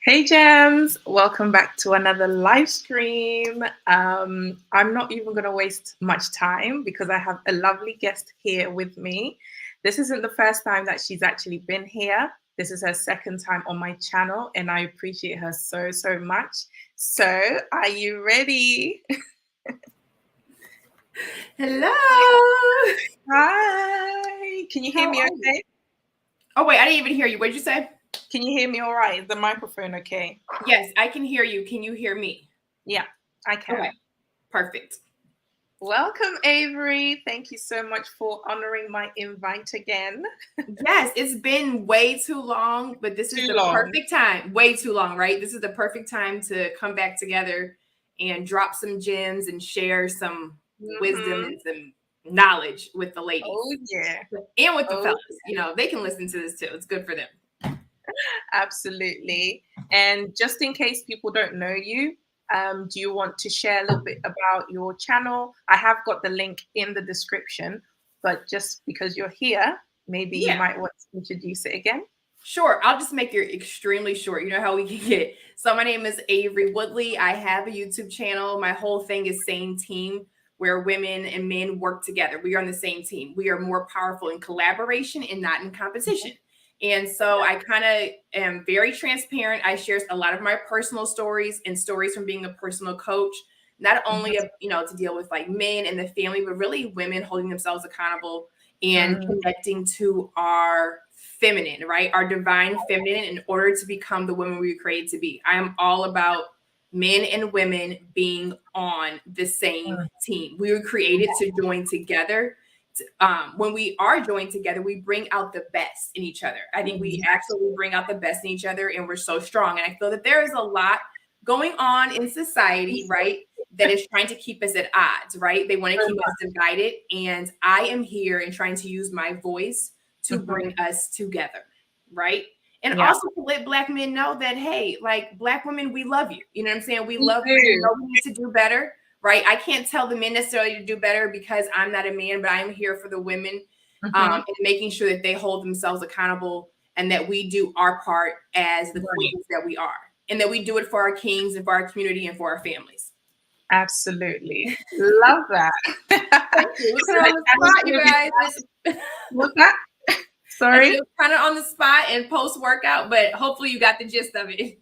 Hey Gems, welcome back to another live stream. I'm not even going to waste much time because I have a lovely guest here with me. This isn't the first time that she's actually been here. This is her second time on my channel, and I appreciate her so, so much. So, are you ready? Hello. Hi. Can you hear me okay? Oh, wait, I didn't even hear you. What did you say? Can you hear me all right? Is the microphone okay? Yes, I can hear you. Can you hear me? Yeah, I can. Okay, perfect. Welcome, Avery. Thank you so much for honoring my invite again. Yes, it's been way too long, but this is the perfect time. Way too long, right? This is the perfect time to come back together and drop some gems and share some wisdom and some knowledge with the ladies. Oh, yeah. And with the fellas. You know, they can listen to this too. It's good for them. Absolutely. And just in case people don't know you, do you want to share a little bit about your channel? I have got the link in the description, but just because you're here, maybe you might want to introduce it again. Sure. I'll just make it extremely short. You know how we can get. So my name is Avery Woodley. I have a YouTube channel. My whole thing is same team, where women and men work together. We are on the same team. We are more powerful in collaboration and not in competition. And so I kind of am very transparent. I share a lot of my personal stories and stories from being a personal coach, not only to deal with like men and the family, but really women holding themselves accountable and connecting to our feminine, right? Our divine feminine in order to become the women we were created to be. I am all about men and women being on the same team. We were created to join together. When we are joined together, we bring out the best in each other. I think we actually bring out the best in each other, and we're so strong. And I feel that there is a lot going on in society, right, that is trying to keep us at odds, right? They want to keep us divided. And I am here and trying to use my voice to bring us together, right? And also to let Black men know that, hey, like Black women, we love you. You know what I'm saying? We love you. We know we need to do better, right? I can't tell the men necessarily to do better because I'm not a man, but I am here for the women and making sure that they hold themselves accountable and that we do our part as the queens that we are, and that we do it for our kings and for our community and for our families. Absolutely. Love that. Thank you. We're kind of on the spot, you guys. What's that? Sorry? Kind of on the spot and post-workout, but hopefully you got the gist of it.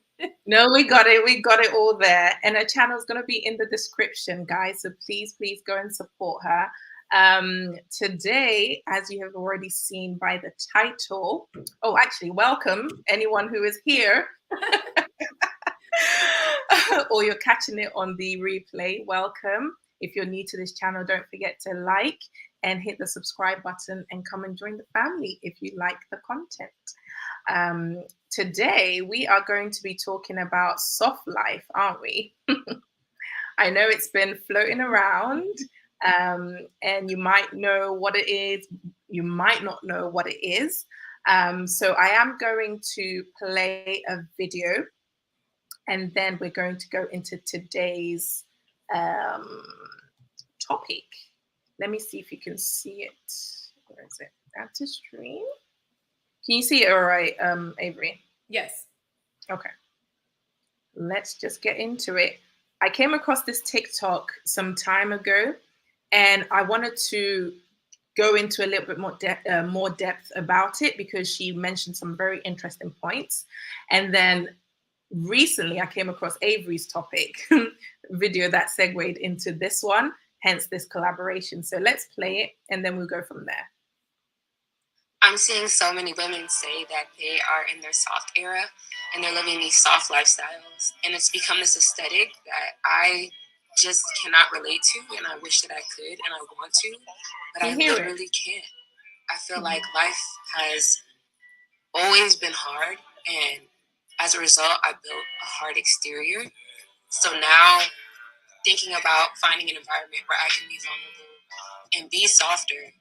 No, we got it. We got it all there. And her channel is going to be in the description, guys. So please go and support her. Today, as you have already seen by the title, actually, welcome anyone who is here. Or you're catching it on the replay, welcome. If you're new to this channel, don't forget to like and hit the subscribe button and come and join the family if you like the content. Today, we are going to be talking about soft life, aren't we? I know it's been floating around and you might know what it is. You might not know what it is. So I am going to play a video and then we're going to go into today's topic. Let me see if you can see it. Where is it? Add to stream. Can you see it all right, Avery? Yes. Okay. Let's just get into it. I came across this TikTok some time ago, and I wanted to go into a little bit more depth about it because she mentioned some very interesting points. And then recently I came across Avery's topic video that segued into this one, hence this collaboration. So let's play it and then we'll go from there. I'm seeing so many women say that they are in their soft era and they're living these soft lifestyles. And it's become this aesthetic that I just cannot relate to, and I wish that I could and I want to, but I literally can't. I feel like life has always been hard, and as a result, I built a hard exterior. So now, thinking about finding an environment where I can be vulnerable and be softer,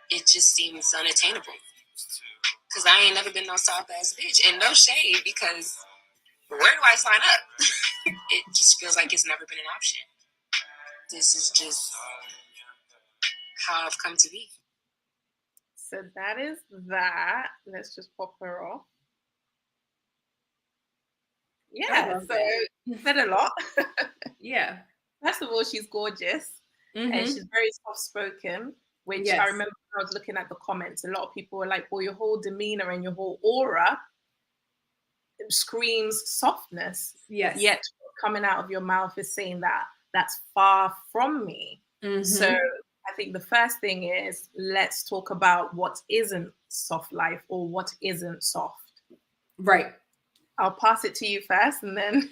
it just seems unattainable. Because I ain't never been no soft ass bitch, and no shade, because where do I sign up? It just feels like it's never been an option. This is just how I've come to be. So that is that. Let's just pop her off. Yeah, so you said a lot. Yeah. First of all, she's gorgeous and she's very soft-spoken, which I remember when I was looking at the comments, a lot of people were like, well, your whole demeanor and your whole aura screams softness. Yes. Yet coming out of your mouth is saying that that's far from me. So I think the first thing is, let's talk about what isn't soft life or what isn't soft. Right. I'll pass it to you first and then.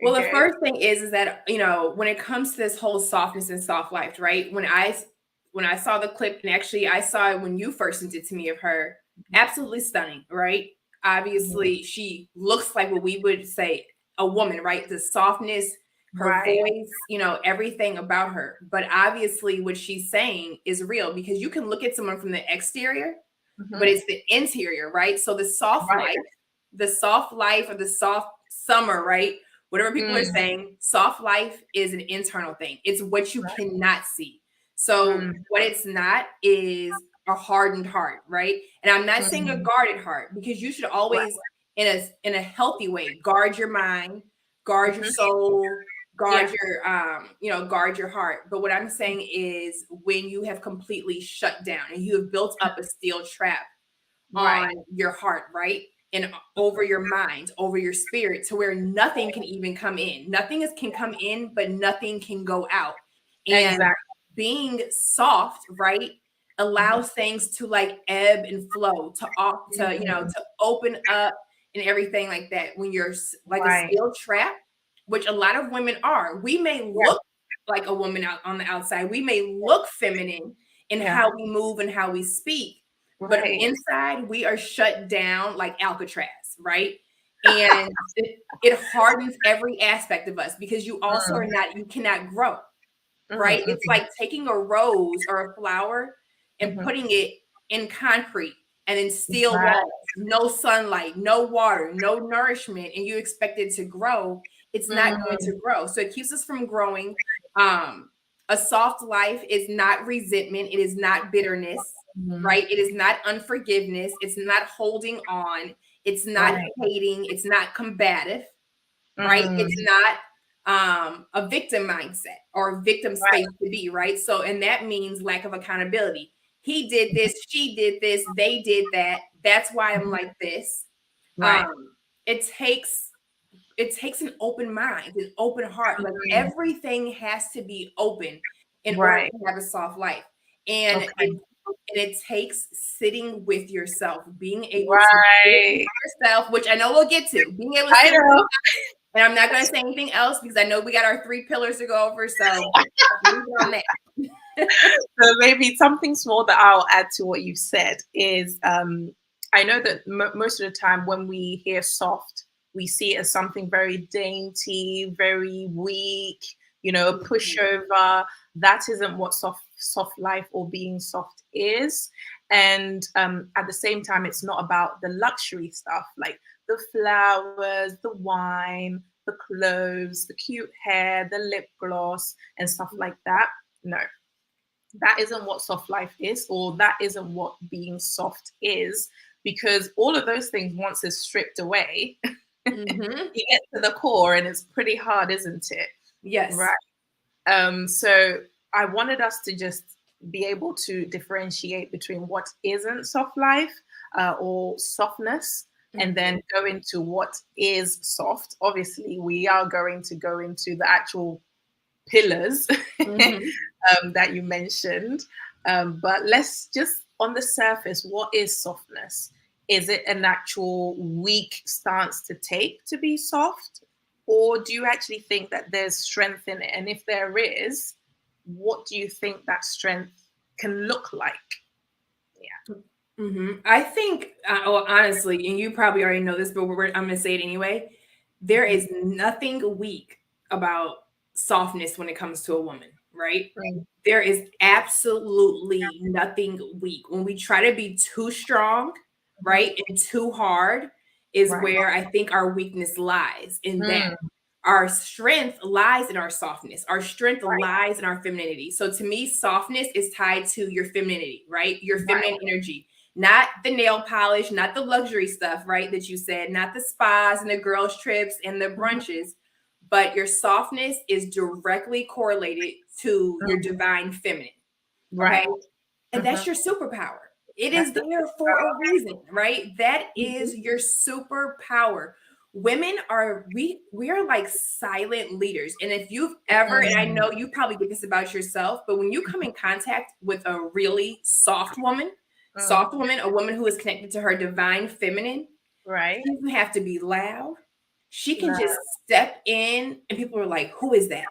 Well, the first thing is that, you know, when it comes to this whole softness and soft life, right? When I saw the clip, and actually I saw it when you first sent it to me of her, absolutely stunning, right? Obviously, she looks like what we would say a woman, right? The softness, her voice, you know, everything about her. But obviously what she's saying is real, because you can look at someone from the exterior, but it's the interior, right? So the soft life or the soft summer, right? Whatever people are saying, soft life is an internal thing. It's what you cannot see. So what it's not is a hardened heart, right? And I'm not saying a guarded heart, because you should always, in a healthy way, guard your mind, guard your soul, guard your guard your heart. But what I'm saying is, when you have completely shut down and you have built up a steel trap on your heart, right? And over your mind, over your spirit, to where nothing can even come in. Nothing can come in, but nothing can go out. And being soft, right, allows things to like ebb and flow, to open up and everything like that. When you're like a steel trap, which a lot of women are, we may look like a woman out on the outside. We may look feminine in how we move and how we speak. But inside, we are shut down like Alcatraz, right? And it hardens every aspect of us, because you also you cannot grow, right? It's like taking a rose or a flower and putting it in concrete and in steel walls, no sunlight, no water, no nourishment, and you expect it to grow. It's not going to grow. So it keeps us from growing. A soft life is not resentment. It is not bitterness. Right? It is not unforgiveness. It's not holding on. It's not hating. It's not combative, right? It's not a victim mindset or victim space to be, right? So, and that means lack of accountability. He did this, she did this, they did that. That's why I'm like this. It takes an open mind, an open heart. Like everything has to be open in order to have a soft life. And it takes sitting with yourself, being able to sit with yourself, which I know we'll get to. Being able to sit with yourself, and I'm not going to say anything else, because I know we got our 3 pillars to go over. So on that. So maybe something small that I'll add to what you said is, I know that most of the time when we hear soft, we see it as something very dainty, very weak, a pushover. That isn't what soft life or being soft is. And at the same time, it's not about the luxury stuff like the flowers, the wine, the clothes, the cute hair, the lip gloss and stuff like that. No, that isn't what soft life is, or that isn't what being soft is, because all of those things, once it's stripped away, you get to the core and it's pretty hard, isn't it? Yes. Right. So I wanted us to just be able to differentiate between what isn't soft life or softness, and then go into what is soft. Obviously, we are going to go into the actual pillars that you mentioned. But let's just, on the surface, what is softness? Is it an actual weak stance to take to be soft? Or do you actually think that there's strength in it? And if there is, what do you think that strength can look like? Yeah. I think, well, honestly, and you probably already know this, but I'm going to say it anyway. There is nothing weak about softness when it comes to a woman, right? There is absolutely nothing weak. When we try to be too strong, right, and too hard is where I think our weakness lies, in that our strength lies in our softness. Our strength lies in our femininity. So to me, softness is tied to your femininity, right? Your feminine energy. not the nail polish, not the luxury stuff, right? That you said, not the spas and the girls' trips and the brunches, but your softness is directly correlated to your divine feminine. Right. Okay. And that's your superpower. It is there for a reason, right? That is your superpower. Women are, we are like silent leaders. And if you've ever, and I know you probably get this about yourself, but when you come in contact with a really soft woman, a woman who is connected to her divine feminine, right? She doesn't have to be loud. She can just step in and people are like, who is that?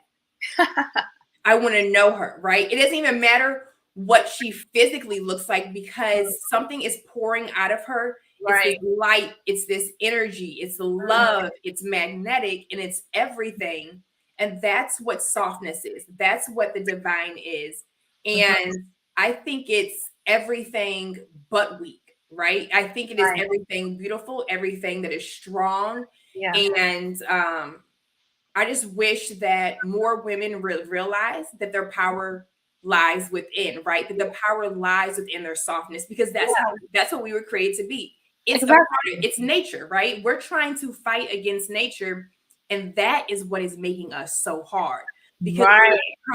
I want to know her, right? It doesn't even matter what she physically looks like because something is pouring out of her. It's this light, it's this energy, it's love, it's magnetic, and it's everything. And that's what softness is. That's what the divine is. And I think it's everything but weak, right? I think it is everything beautiful, everything that is strong. Yeah. And I just wish that more women realize that their power lies within, right? That the power lies within their softness, because that's what we were created to be. It's it's nature, right? We're trying to fight against nature, and that is what is making us so hard. Because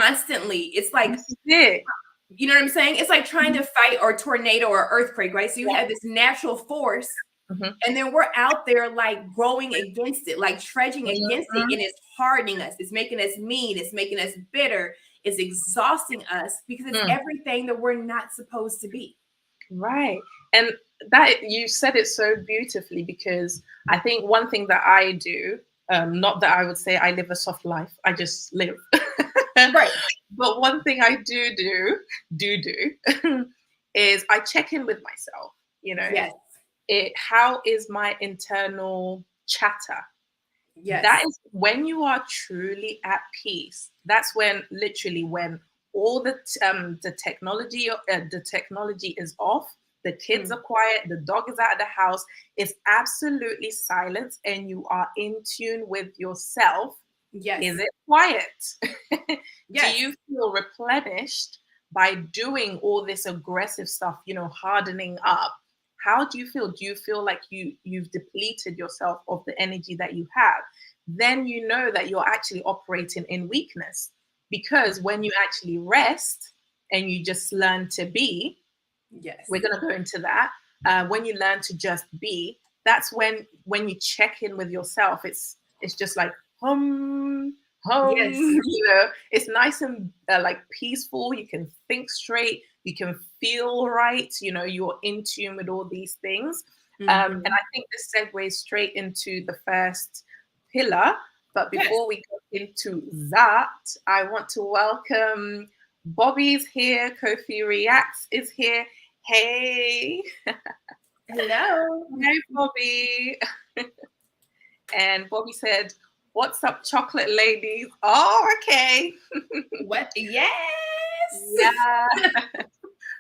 constantly, it's like, you know what I'm saying? It's like trying to fight or tornado or earthquake, right? So you have this natural force. And then we're out there like growing against it, like trudging against it, and it's hardening us. It's making us mean. It's making us bitter. It's exhausting us because it's everything that we're not supposed to be. Right. And that you said it so beautifully, because I think one thing that I do, not that I would say I live a soft life, I just live. Right. But one thing I do is I check in with myself, you know. Yes. How is my internal chatter? Yes. That is when you are truly at peace. That's when literally when all the technology is off, the kids are quiet, the dog is out of the house, it's absolutely silence, and you are in tune with yourself. Yes. Is it quiet? Yes. Do you feel replenished by doing all this aggressive stuff, you know, hardening up? How do you feel? Do you feel like you've depleted yourself of the energy that you have? Then you know that you're actually operating in weakness. Because when you actually rest and you just learn to be, we're going to go into that. When you learn to just be, that's when you check in with yourself. It's just like hum. Yes. You know, it's nice and like peaceful. You can think straight. You can feel right. You know, you're in tune with all these things. And I think this segues straight into the first pillar. But before we go into that, I want to welcome Bobby's here. Kofi Reacts is here. Hey. Hello. Hey, Bobby. And Bobby said, "What's up, chocolate ladies?" Oh, okay. What? Yes. Yeah.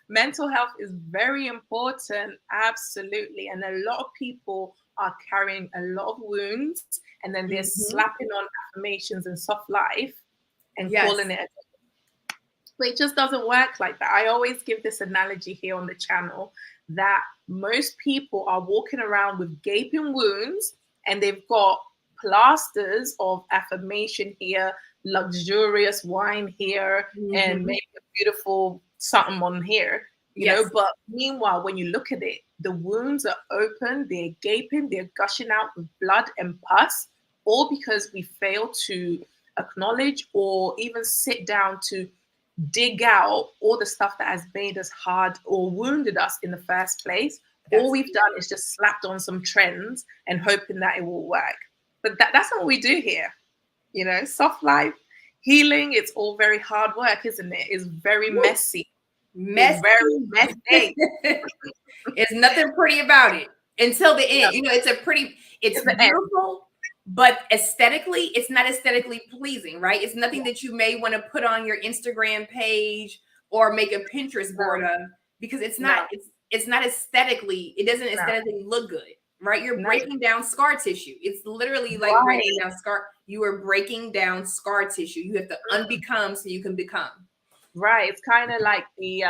Mental health is very important. Absolutely. And a lot of people are carrying a lot of wounds, and then they're slapping on affirmations and soft life and calling it. But it just doesn't work like that. I always give this analogy here on the channel that most people are walking around with gaping wounds, and they've got plasters of affirmation here, luxurious wine here, and maybe a beautiful something on here, you know. But meanwhile, when you look at it, the wounds are open, they're gaping, they're gushing out with blood and pus, all because we fail to acknowledge or even sit down to dig out all the stuff that has made us hard or wounded us in the first place. All we've done is just slapped on some trends and hoping that it will work. But that's not what we do here. You know, soft life, healing, it's all very hard work, isn't it? It's very messy. It's very messy. It's nothing pretty about it until the end. You know, it's beautiful, but aesthetically, it's not aesthetically pleasing, right? It's nothing that you may want to put on your Instagram page or make a Pinterest board of, because it's not, it's not aesthetically, it doesn't aesthetically look good, right? You're breaking down scar tissue. It's literally like breaking down scar. You are breaking down scar tissue. You have to unbecome so you can become. Right. It's kind of like the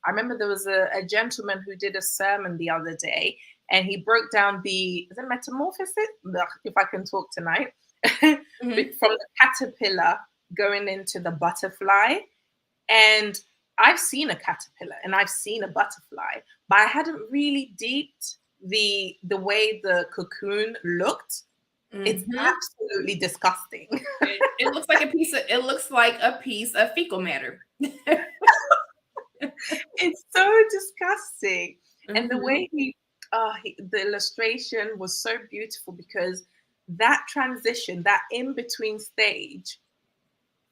I remember there was a gentleman who did a sermon the other day, and he broke down is it metamorphosis? Ugh, if I can talk tonight. Mm-hmm. From the caterpillar going into the butterfly. And I've seen a caterpillar and I've seen a butterfly, but I hadn't really deeped the way the cocoon looked. It's absolutely disgusting. It looks like a piece of fecal matter. It's so disgusting. And the way the illustration was so beautiful, because that transition, that in between stage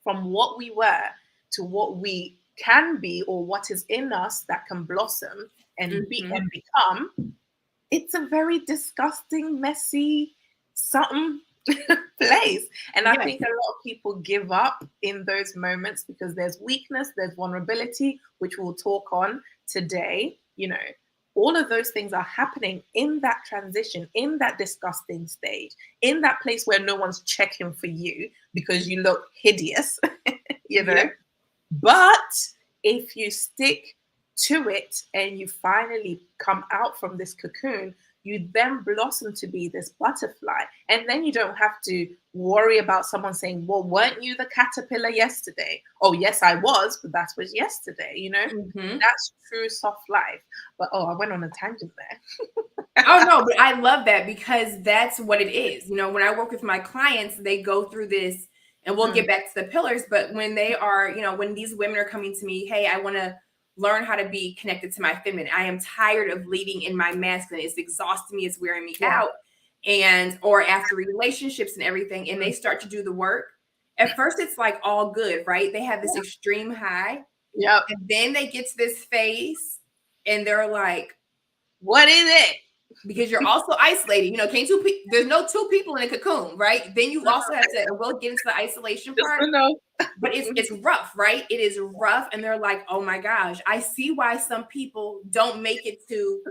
from what we were to what we can be, or what is in us that can blossom and be and become, it's a very disgusting, messy something place. And I think a lot of people give up in those moments because there's weakness, there's vulnerability, which we'll talk on today. You know, all of those things are happening in that transition, in that disgusting stage, in that place where no one's checking for you because you look hideous, you know. But if you stick to it and you finally come out from this cocoon, you then blossom to be this butterfly. And then you don't have to worry about someone saying, well, weren't you the caterpillar yesterday? Oh, yes, I was, but that was yesterday, you know? That's true soft life. But I went on a tangent there. Oh, no, but I love that, because that's what it is. You know, when I work with my clients, they go through this, and we'll get back to the pillars. But when they are, you know, when these women are coming to me, hey, I want to learn how to be connected to my feminine. I am tired of leading in my masculine. It's exhausting me. It's wearing me out. Or after relationships and everything, and they start to do the work. At first, it's like all good, right? They have this extreme high. Yep. And then they get to this phase and they're like, what is it? Because you're also isolated. You know, there's no two people in a cocoon, right? Then you also have to, and we'll get into the isolation part. But it's rough, right? It is rough. And they're like, oh my gosh, I see why some people don't make it to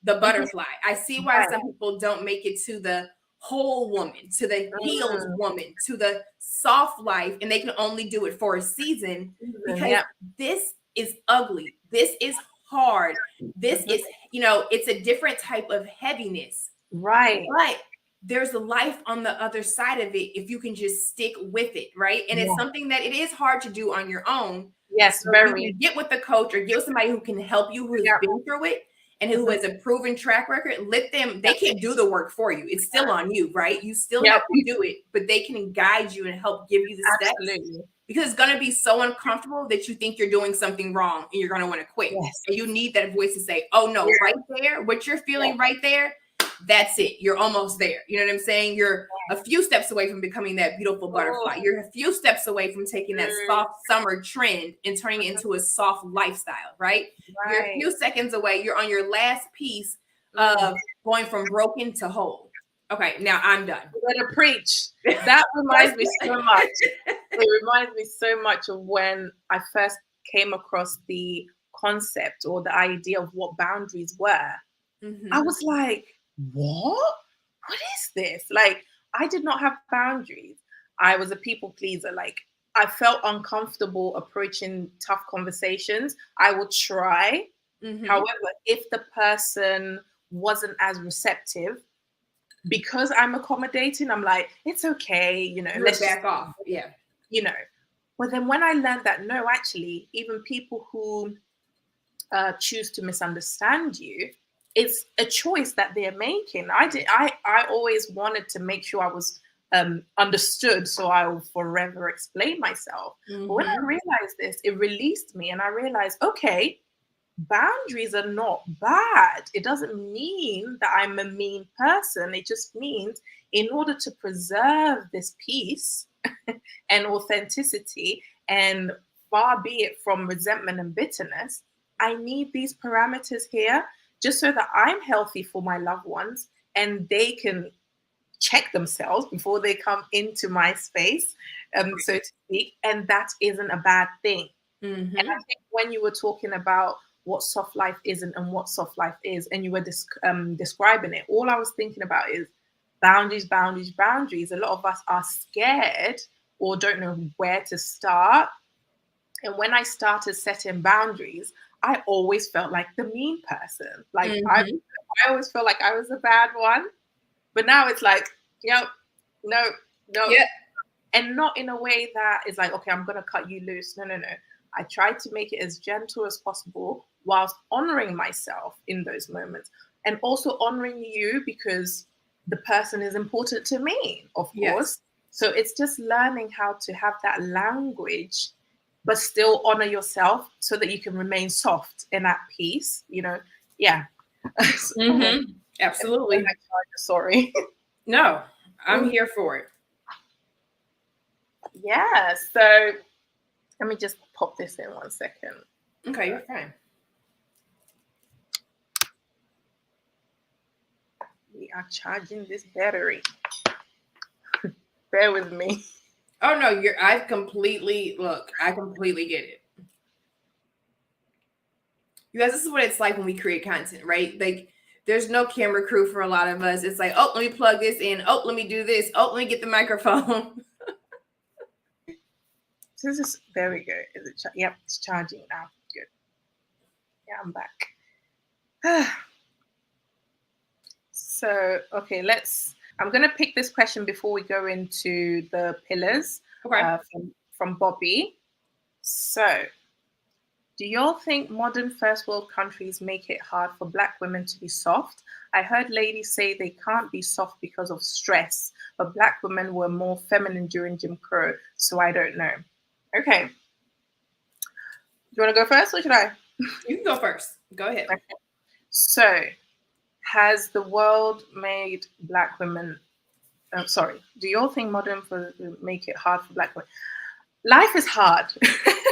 the butterfly. I see why some people don't make it to the whole woman, to the healed woman, to the soft life. And they can only do it for a season, because this is ugly. This is hard. This is, you know, it's a different type of heaviness. Right. But there's a life on the other side of it if you can just stick with it, right? And it's something that it is hard to do on your own. Yes, so very. You get with the coach or get with somebody who can help you, who's been through it and who has a proven track record. Let them, they can't do the work for you. It's still on you, right? You still have to do it, but they can guide you and help give you the steps. Because it's going to be so uncomfortable that you think you're doing something wrong and you're going to want to quit. And you need that voice to say, oh no, right there, what you're feeling right there, that's it. You're almost there. You know what I'm saying? You're a few steps away from becoming that beautiful butterfly. You're a few steps away from taking that soft summer trend and turning it into a soft lifestyle, right? You're a few seconds away. You're on your last piece of going from broken to whole. Okay, now I'm done. You better preach. That reminds me so much. It reminds me so much of when I first came across the concept or the idea of what boundaries were. I was like, what is this? Like, I did not have boundaries. I was a people pleaser. Like, I felt uncomfortable approaching tough conversations. I would try. However, if the person wasn't as receptive, because I'm accommodating, I'm like, it's okay, you know, let's back off. Yeah. You know, but then when I learned that, no, actually, even people who choose to misunderstand you, it's a choice that they're making. I always wanted to make sure I was understood, so I will forever explain myself. But when I realized this, it released me, and I realized, okay, boundaries are not bad. It doesn't mean that I'm a mean person. It just means in order to preserve this peace and authenticity, and far be it from resentment and bitterness, I need these parameters here just so that I'm healthy for my loved ones and they can check themselves before they come into my space, so to speak. And that isn't a bad thing. And I think when you were talking about what soft life isn't and what soft life is, and you were describing it, all I was thinking about is boundaries, boundaries, boundaries. A lot of us are scared or don't know where to start. And when I started setting boundaries, I always felt like the mean person. Like I always felt like I was a bad one. But now it's like, yep, no, Yep. and not in a way that is like, okay, I'm gonna cut you loose. No. I try to make it as gentle as possible whilst honoring myself in those moments, and also honoring you because the person is important to me, of course. So it's just learning how to have that language, but still honor yourself so that you can remain soft and at peace. Yeah. Absolutely. Sorry. No, I'm here for it. Yeah. So let me just pop this in 1 second. Okay, you're fine. We are charging this battery. Bear with me. Oh no, I completely get it. You guys, this is what it's like when we create content, right? Like there's no camera crew for a lot of us. It's like, oh, let me plug this in. Oh, let me do this. Oh, let me get the microphone. So this is very good. Is it? Yep, it's charging now. Good. Yeah, I'm back. So, okay, I'm going to pick this question before we go into the pillars. Okay. From Bobby. So, do y'all think modern first world countries make it hard for Black women to be soft? I heard ladies say they can't be soft because of stress, but Black women were more feminine during Jim Crow, so I don't know. Okay. Do you want to go first or should I? You can go first. Go ahead. Okay. So, has the world made Black women... do you all think modern make it hard for Black women? Life is hard.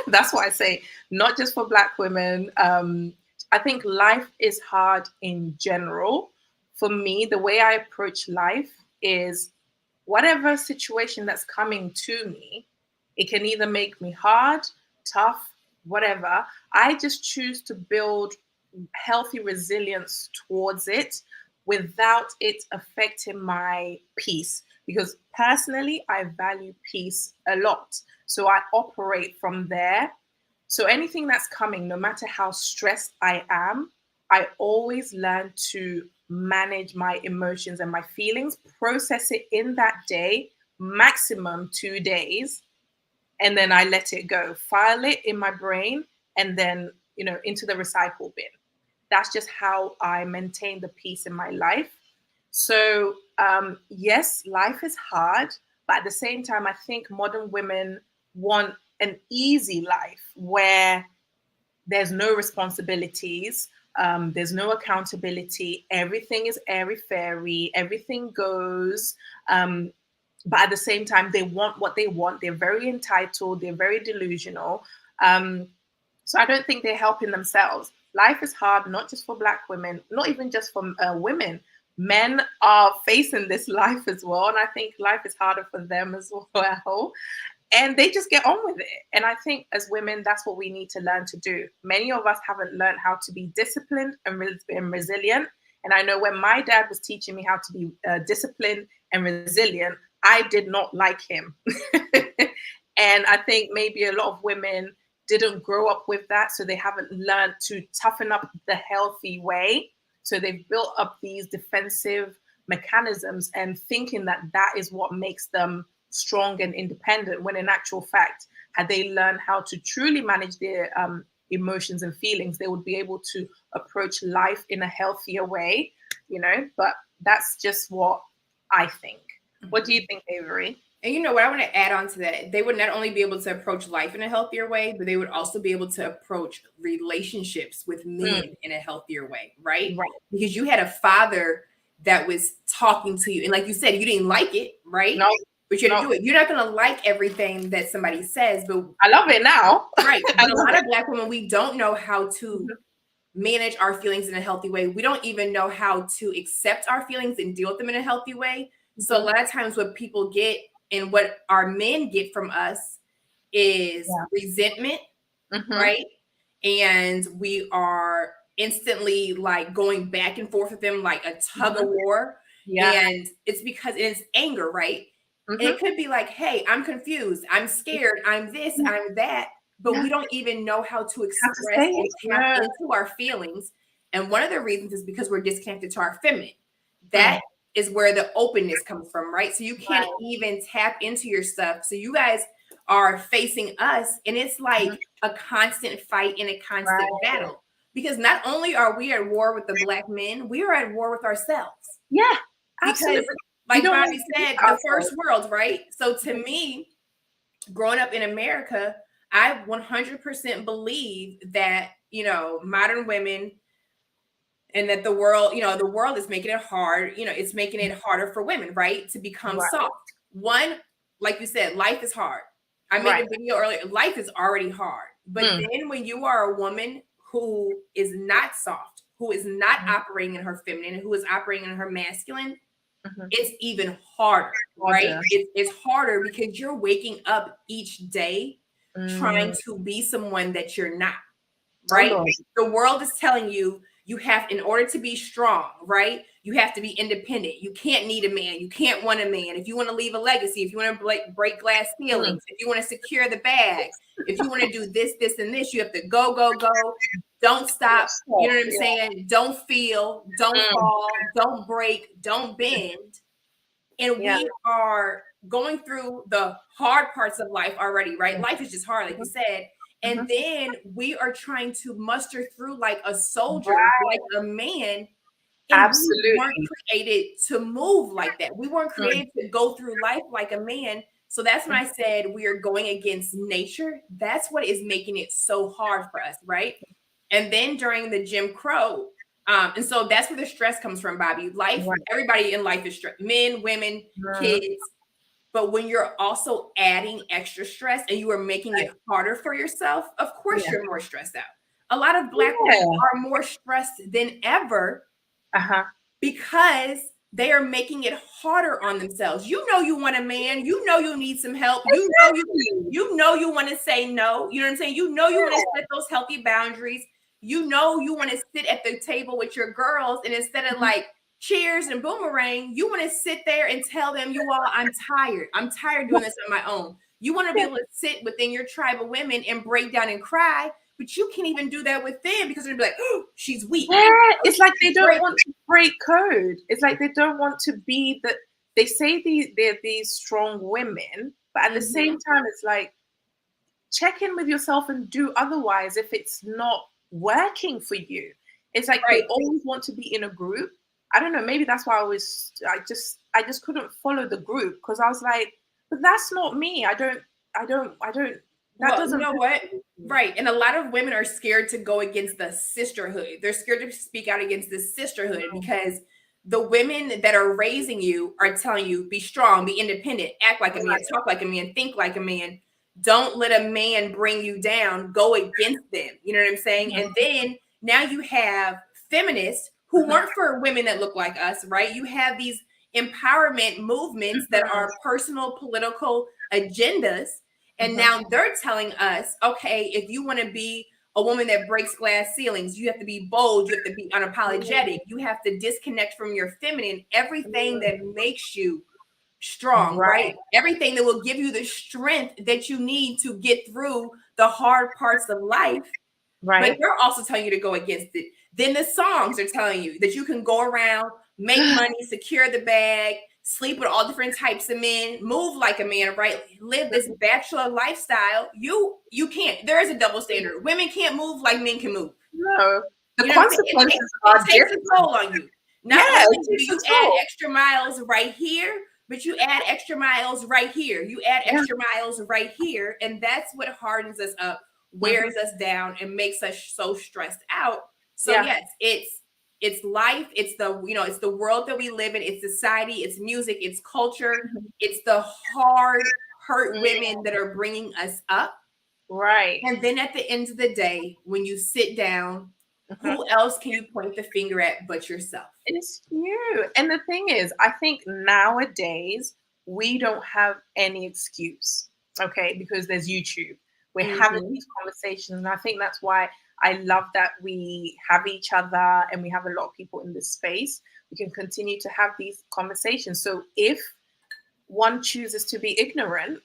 That's what I say. Not just for Black women. I think life is hard in general. For me, the way I approach life is whatever situation that's coming to me, it can either make me hard, tough, whatever. I just choose to build healthy resilience towards it without it affecting my peace. Because personally, I value peace a lot. So I operate from there. So anything that's coming, no matter how stressed I am, I always learn to manage my emotions and my feelings, process it in that day, maximum 2 days, and then I let it go, file it in my brain, and then, into the recycle bin. That's just how I maintain the peace in my life. So, yes, life is hard, but at the same time, I think modern women want an easy life where there's no responsibilities, there's no accountability, everything is airy-fairy, everything goes. But at the same time, they want what they want. They're very entitled, they're very delusional. So I don't think they're helping themselves. Life is hard, not just for Black women, not even just for women. Men are facing this life as well. And I think life is harder for them as well. And they just get on with it. And I think as women, that's what we need to learn to do. Many of us haven't learned how to be disciplined and resilient. And I know when my dad was teaching me how to be disciplined and resilient, I did not like him. And I think maybe a lot of women didn't grow up with that. So they haven't learned to toughen up the healthy way. So they've built up these defensive mechanisms and thinking that that is what makes them strong and independent, when in actual fact, had they learned how to truly manage their emotions and feelings, they would be able to approach life in a healthier way, but that's just what I think. What do you think, Avery? And what I want to add on to that, they would not only be able to approach life in a healthier way, but they would also be able to approach relationships with men in a healthier way, right? Because you had a father that was talking to you. And like you said, you didn't like it, right? No. But you had to do it. You're not going to like everything that somebody says, but I love it now. Right. But a lot of Black women, we don't know how to manage our feelings in a healthy way. We don't even know how to accept our feelings and deal with them in a healthy way. So a lot of times what people get and what our men get from us is resentment, right? And we are instantly like going back and forth with them like a tug of war. And it's because it's anger, right? And it could be like, hey, I'm confused, I'm scared, I'm this, I'm that. but we don't even know how to express say and it. tap into our feelings. And one of the reasons is because we're disconnected to our feminine. Mm. That is where the openness comes from, right? So you can't even tap into your stuff. So you guys are facing us, and it's like a constant fight and a constant battle. Because not only are we at war with the Black men, we are at war with ourselves. Yeah, because absolutely. like Bobby said, the first world, right? So to me, growing up in America, I 100% believe that, you know, modern women and that the world, you know, the world is making it hard, you know, it's making it harder for women, right, to become soft. One, like you said, life is hard. I made a video earlier, life is already hard. But then when you are a woman who is not soft, who is not operating in her feminine, who is operating in her masculine, it's even harder, right? It's harder because you're waking up each day trying to be someone that you're not, right? The world is telling you, you have, in order to be strong, right? You have to be independent. You can't need a man. You can't want a man. If you want to leave a legacy, if you want to break glass ceilings, if you want to secure the bag, if you want to do this, this, and this, you have to go, go, go. Don't stop. You know what I'm saying? Don't feel, don't fall, don't break, don't bend. And we are going through the hard parts of life already, right? Life is just hard, like you said. And then we are trying to muster through like a soldier, like a man. And Absolutely. we weren't created to move like that. We weren't created to go through life like a man. So that's when I said we are going against nature. That's what is making it so hard for us, right? And then during the Jim Crow, and so that's where the stress comes from, Bobby. Life, everybody in life is stressed, men, women, kids. But when you're also adding extra stress and you are making it harder for yourself, of course you're more stressed out. A lot of Black women are more stressed than ever because they are making it harder on themselves. You know you want a man. You know you need some help. You know you want to say no. You know what I'm saying? You know you want to set those healthy boundaries. You know you want to sit at the table with your girls, and instead of like cheers and boomerang, you want to sit there and tell them, you all, I'm tired. I'm tired doing this on my own. You want to be able to sit within your tribe of women and break down and cry, but you can't even do that with them because they're gonna be like, oh, she's weak. Yeah, it's like they don't want to break code. It's like they don't want to be that. They say they're these strong women, but at the same time, it's like check in with yourself and do otherwise if it's not working for you. It's like they always want to be in a group. I don't know, maybe that's why I just couldn't follow the group because I was like, but that's not me. I don't that doesn't, you know what? Right. And a lot of women are scared to go against the sisterhood. They're scared to speak out against the sisterhood because the women that are raising you are telling you, be strong, be independent, act like a man, talk like a man, think like a man. Don't let a man bring you down. Go against them. You know what I'm saying? And then now you have feminists who weren't for women that look like us, right? You have these empowerment movements that are personal political agendas. And now they're telling us, okay, if you want to be a woman that breaks glass ceilings, you have to be bold, you have to be unapologetic, you have to disconnect from your feminine, everything that makes you strong, right? Everything that will give you the strength that you need to get through the hard parts of life. But they're also telling you to go against it. Then the songs are telling you that you can go around, make money, secure the bag, sleep with all different types of men, move like a man, right? Live this bachelor lifestyle. You can't. There is a double standard. Women can't move like men can move. No, the consequences are different. It takes a toll on you. Not only do you add extra miles right here, but you add extra miles right here. You add extra miles right here, and that's what hardens us up, wears us down, and makes us so stressed out. So yes, it's life, it's the world that we live in, it's society, it's music, it's culture, it's the hard hurt women that are bringing us up. Right. And then at the end of the day, when you sit down, who else can you point the finger at but yourself? It's you. And the thing is, I think nowadays we don't have any excuse, okay, because there's YouTube. We're having these conversations, and I think that's why I love that we have each other and we have a lot of people in this space. We can continue to have these conversations. So if one chooses to be ignorant,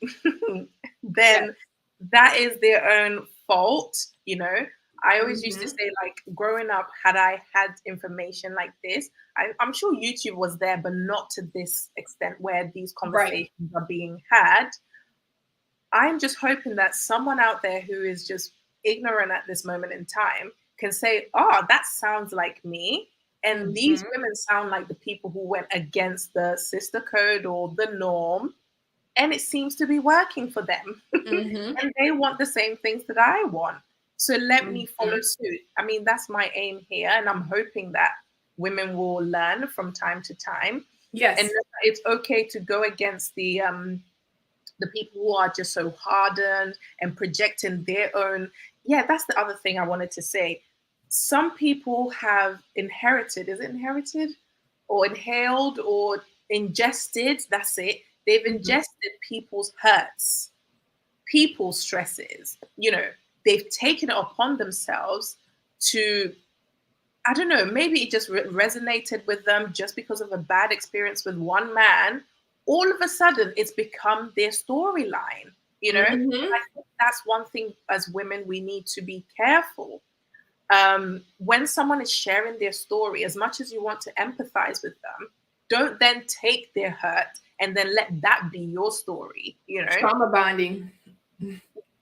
then that is their own fault, you know. I always used to say, like, growing up, had I had information like this, I'm sure YouTube was there, but not to this extent where these conversations are being had. I'm just hoping that someone out there who is just ignorant at this moment in time can say, oh, that sounds like me. And these women sound like the people who went against the sister code or the norm. And it seems to be working for them. And they want the same things that I want. So let me follow suit. I mean, that's my aim here. And I'm hoping that women will learn from time to time. Yes. And it's okay to go against the people who are just so hardened and projecting their own. Yeah, that's the other thing I wanted to say. Some people have inherited, is it inherited? Or inhaled or ingested, that's it. They've ingested people's hurts, people's stresses. You know, they've taken it upon themselves to, I don't know, maybe it just resonated with them just because of a bad experience with one man. All of a sudden, it's become their storyline, you know? I think that's one thing as women we need to be careful. When someone is sharing their story, as much as you want to empathize with them, don't then take their hurt and then let that be your story, you know? Trauma bonding.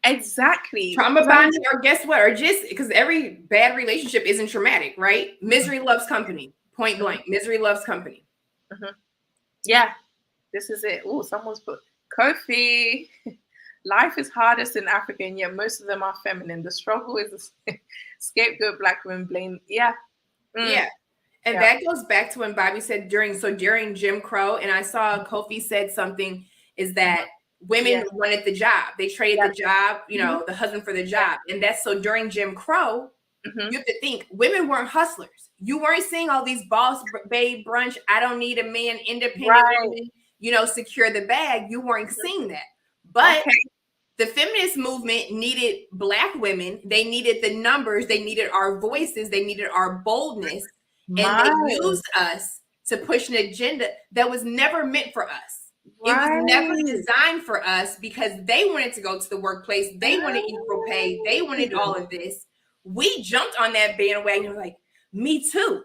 Exactly. Trauma bonding, or guess what? Or just because every bad relationship isn't traumatic, right? Misery loves company. Point blank. Misery loves company. Yeah, this is it. Oh, someone's put Kofi. Life is hardest in Africa, and yet most of them are feminine. The struggle is the scapegoat black women blame. Yeah. Yeah. And that goes back to when Bobby said during Jim Crow, and I saw Kofi said something, is that women wanted the job. They traded the job, you know, the husband for the job. And that's so during Jim Crow, you have to think women weren't hustlers. You weren't seeing all these boss babe brunch. I don't need a man, independent women, you know, secure the bag. You weren't seeing that. But the feminist movement needed black women. They needed the numbers. They needed our voices. They needed our boldness. And they used us to push an agenda that was never meant for us. It was never designed for us because they wanted to go to the workplace. They wanted equal pay. They wanted all of this. We jumped on that bandwagon and were like, me too.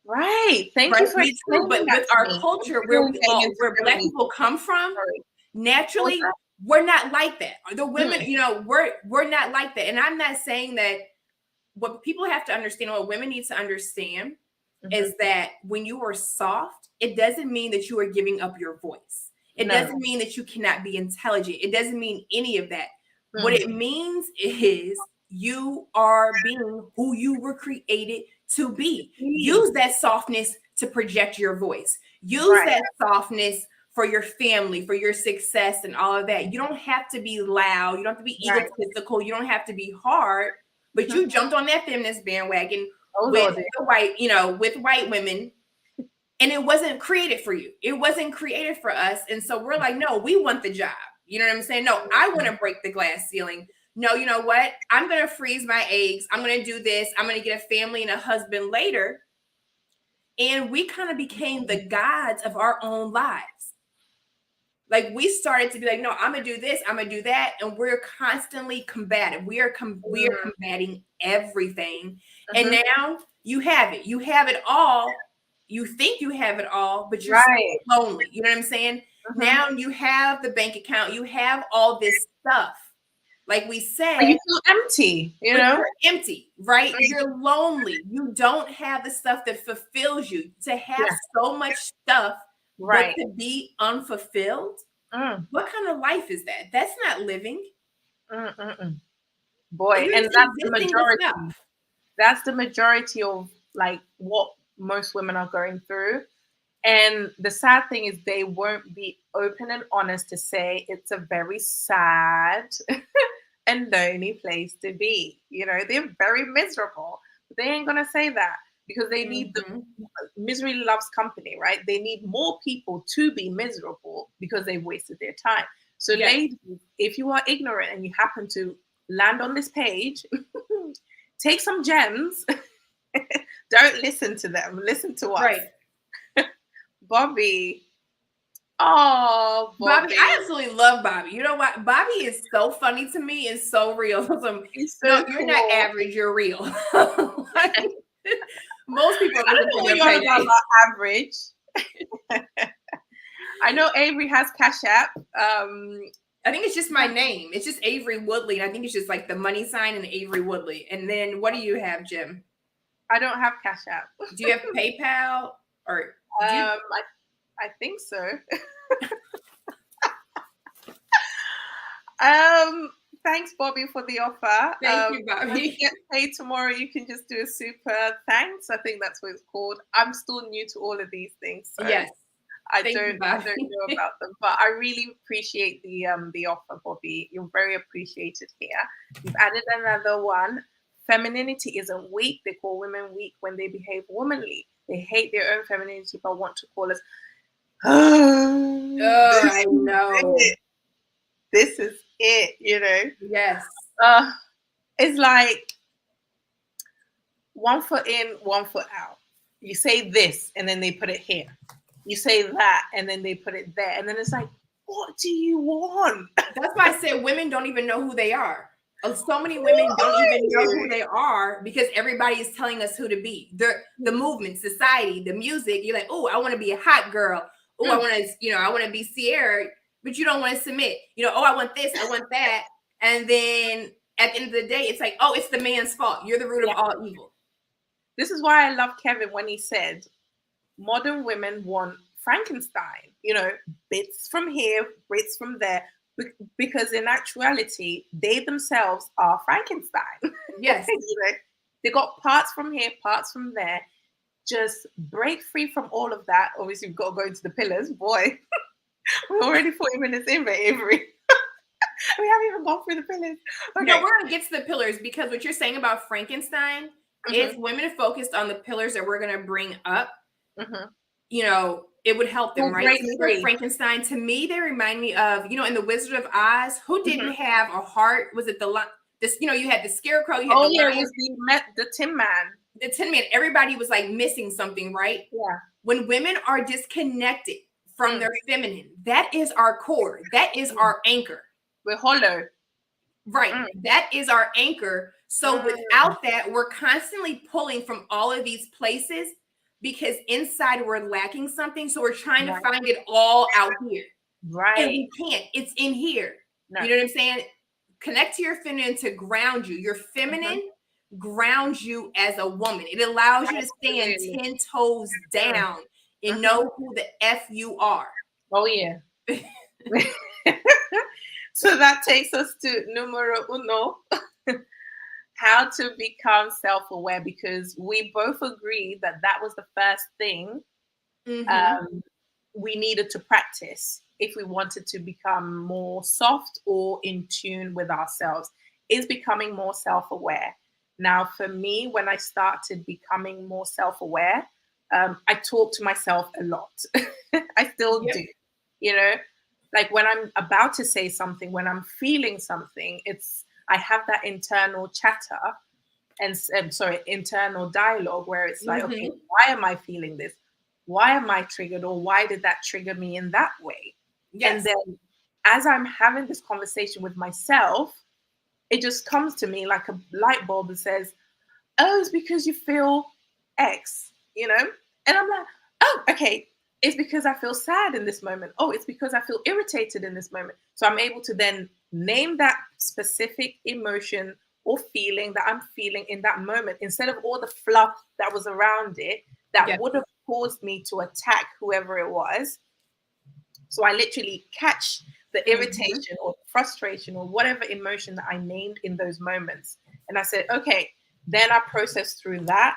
Thank you for me too. But with our culture, where black people come from, naturally, we're not like that. The women, you know, we're not like that. And I'm not saying that. What people have to understand, what women need to understand, is that when you are soft, it doesn't mean that you are giving up your voice. It doesn't mean that you cannot be intelligent. It doesn't mean any of that. What it means is you are being who you were created to be. Use that softness to project your voice. Use that softness for your family, for your success and all of that. You don't have to be loud. You don't have to be egotistical. You don't have to be hard. But you jumped on that feminist bandwagon with the white, you know, with white women, and it wasn't created for you. It wasn't created for us. And so we're like, no, we want the job. You know what I'm saying? No, I want to break the glass ceiling. No, you know what? I'm going to freeze my eggs. I'm going to do this. I'm going to get a family and a husband later. And we kind of became the gods of our own lives. Like we started to be like, no, I'm gonna do this, I'm gonna do that, and we're constantly combative. We are combating everything, and now you have it. You have it all. You think you have it all, but you're so lonely. You know what I'm saying? Now you have the bank account. You have all this stuff. Like we said, you feel empty. You know, you're empty, right? You're lonely. You don't have the stuff that fulfills you. To have so much stuff. But to be unfulfilled, what kind of life is that? That's not living. Boy, and that's the majority. That's the majority of like what most women are going through. And the sad thing is they won't be open and honest to say it's a very sad and lonely place to be. You know, they're very miserable. But they ain't gonna say that. Because they need the misery loves company, right? They need more people to be miserable because they've wasted their time. So ladies, if you are ignorant and you happen to land on this page, take some gems. Don't listen to them. Listen to us. Bobby, Oh, Bobby, Bobby. I absolutely love Bobby. You know what? Bobby is so funny to me and so real. He's so No, cool. you're not average, you're real. Like, most people are I don't looking know for what their you're on payday. about average. I know Avery has Cash App. I think it's just my name. It's just Avery Woodley. And I think it's just like the money sign and Avery Woodley. And then what do you have, Jim? I don't have Cash App. Do you have PayPal or do you? I think so. Thanks, Bobby, for the offer. Thank you, When Bobby. you get paid tomorrow, you can just do a super thanks. I think that's what it's called. I'm still new to all of these things, so Yes. I Thank you, don't Bobby. know about them. But I really appreciate the offer, Bobby. You're very appreciated here. You've added another one. Femininity isn't weak. They call women weak when they behave womanly. They hate their own femininity, but want to call us. Oh, I know. This is it, you know. Yes. It's like one foot in, one foot out. You say this, and then they put it here. You say that, and then they put it there. And then it's like, what do you want? That's why I said women don't even know who they are. So many women don't even know who they are because everybody is telling us who to be. The movement, society, the music. You're like, oh, I want to be a hot girl. Oh, I want to, I want to be Sierra, but you don't want to submit. Oh, I want this, I want that. And then at the end of the day, it's like, oh, it's the man's fault. You're the root of all evil. This is why I love Kevin when he said, modern women want Frankenstein, bits from here, bits from there, because in actuality, they themselves are Frankenstein. Yes. They got parts from here, parts from there. Just break free from all of that. Obviously, we've got to go into the pillars. Boy, we're already 40 minutes in, but Avery. We haven't even gone through the pillars. Okay. No, we're going to get to the pillars because what you're saying about Frankenstein, if women focused on the pillars that we're going to bring up, it would help them, right? Frankenstein, to me, they remind me of, in the Wizard of Oz, who didn't have a heart? Was it you had the Scarecrow, you had the lion. It was the Tin Man. The Tin Man, everybody was like missing something, right? Yeah. When women are disconnected from their feminine, that is our core. That is our anchor. We're hollow. Right. That is our anchor. So without that, we're constantly pulling from all of these places because inside we're lacking something. So we're trying to find it all out here. Right. And we can't. It's in here. No. You know what I'm saying? Connect to your feminine to ground you. Your feminine grounds you as a woman. It allows you to stand 10 toes down and know who the F you are. Oh, yeah. So that takes us to numero uno, how to become self-aware, because we both agreed that was the first thing we needed to practice if we wanted to become more soft or in tune with ourselves, is becoming more self-aware. Now, for me, when I started becoming more self-aware, I talk to myself a lot. I still do, like when I'm about to say something, when I'm feeling something, I have that internal chatter and internal dialogue where it's like, okay, why am I feeling this? Why am I triggered? Or why did that trigger me in that way? Yes. And then as I'm having this conversation with myself, it just comes to me like a light bulb that says, oh, it's because you feel X, And I'm like, oh, okay. It's because I feel sad in this moment. Oh, it's because I feel irritated in this moment. So I'm able to then name that specific emotion or feeling that I'm feeling in that moment instead of all the fluff that was around it that would have caused me to attack whoever it was. So I literally catch the irritation or frustration or whatever emotion that I named in those moments. And I said, okay, then I process through that,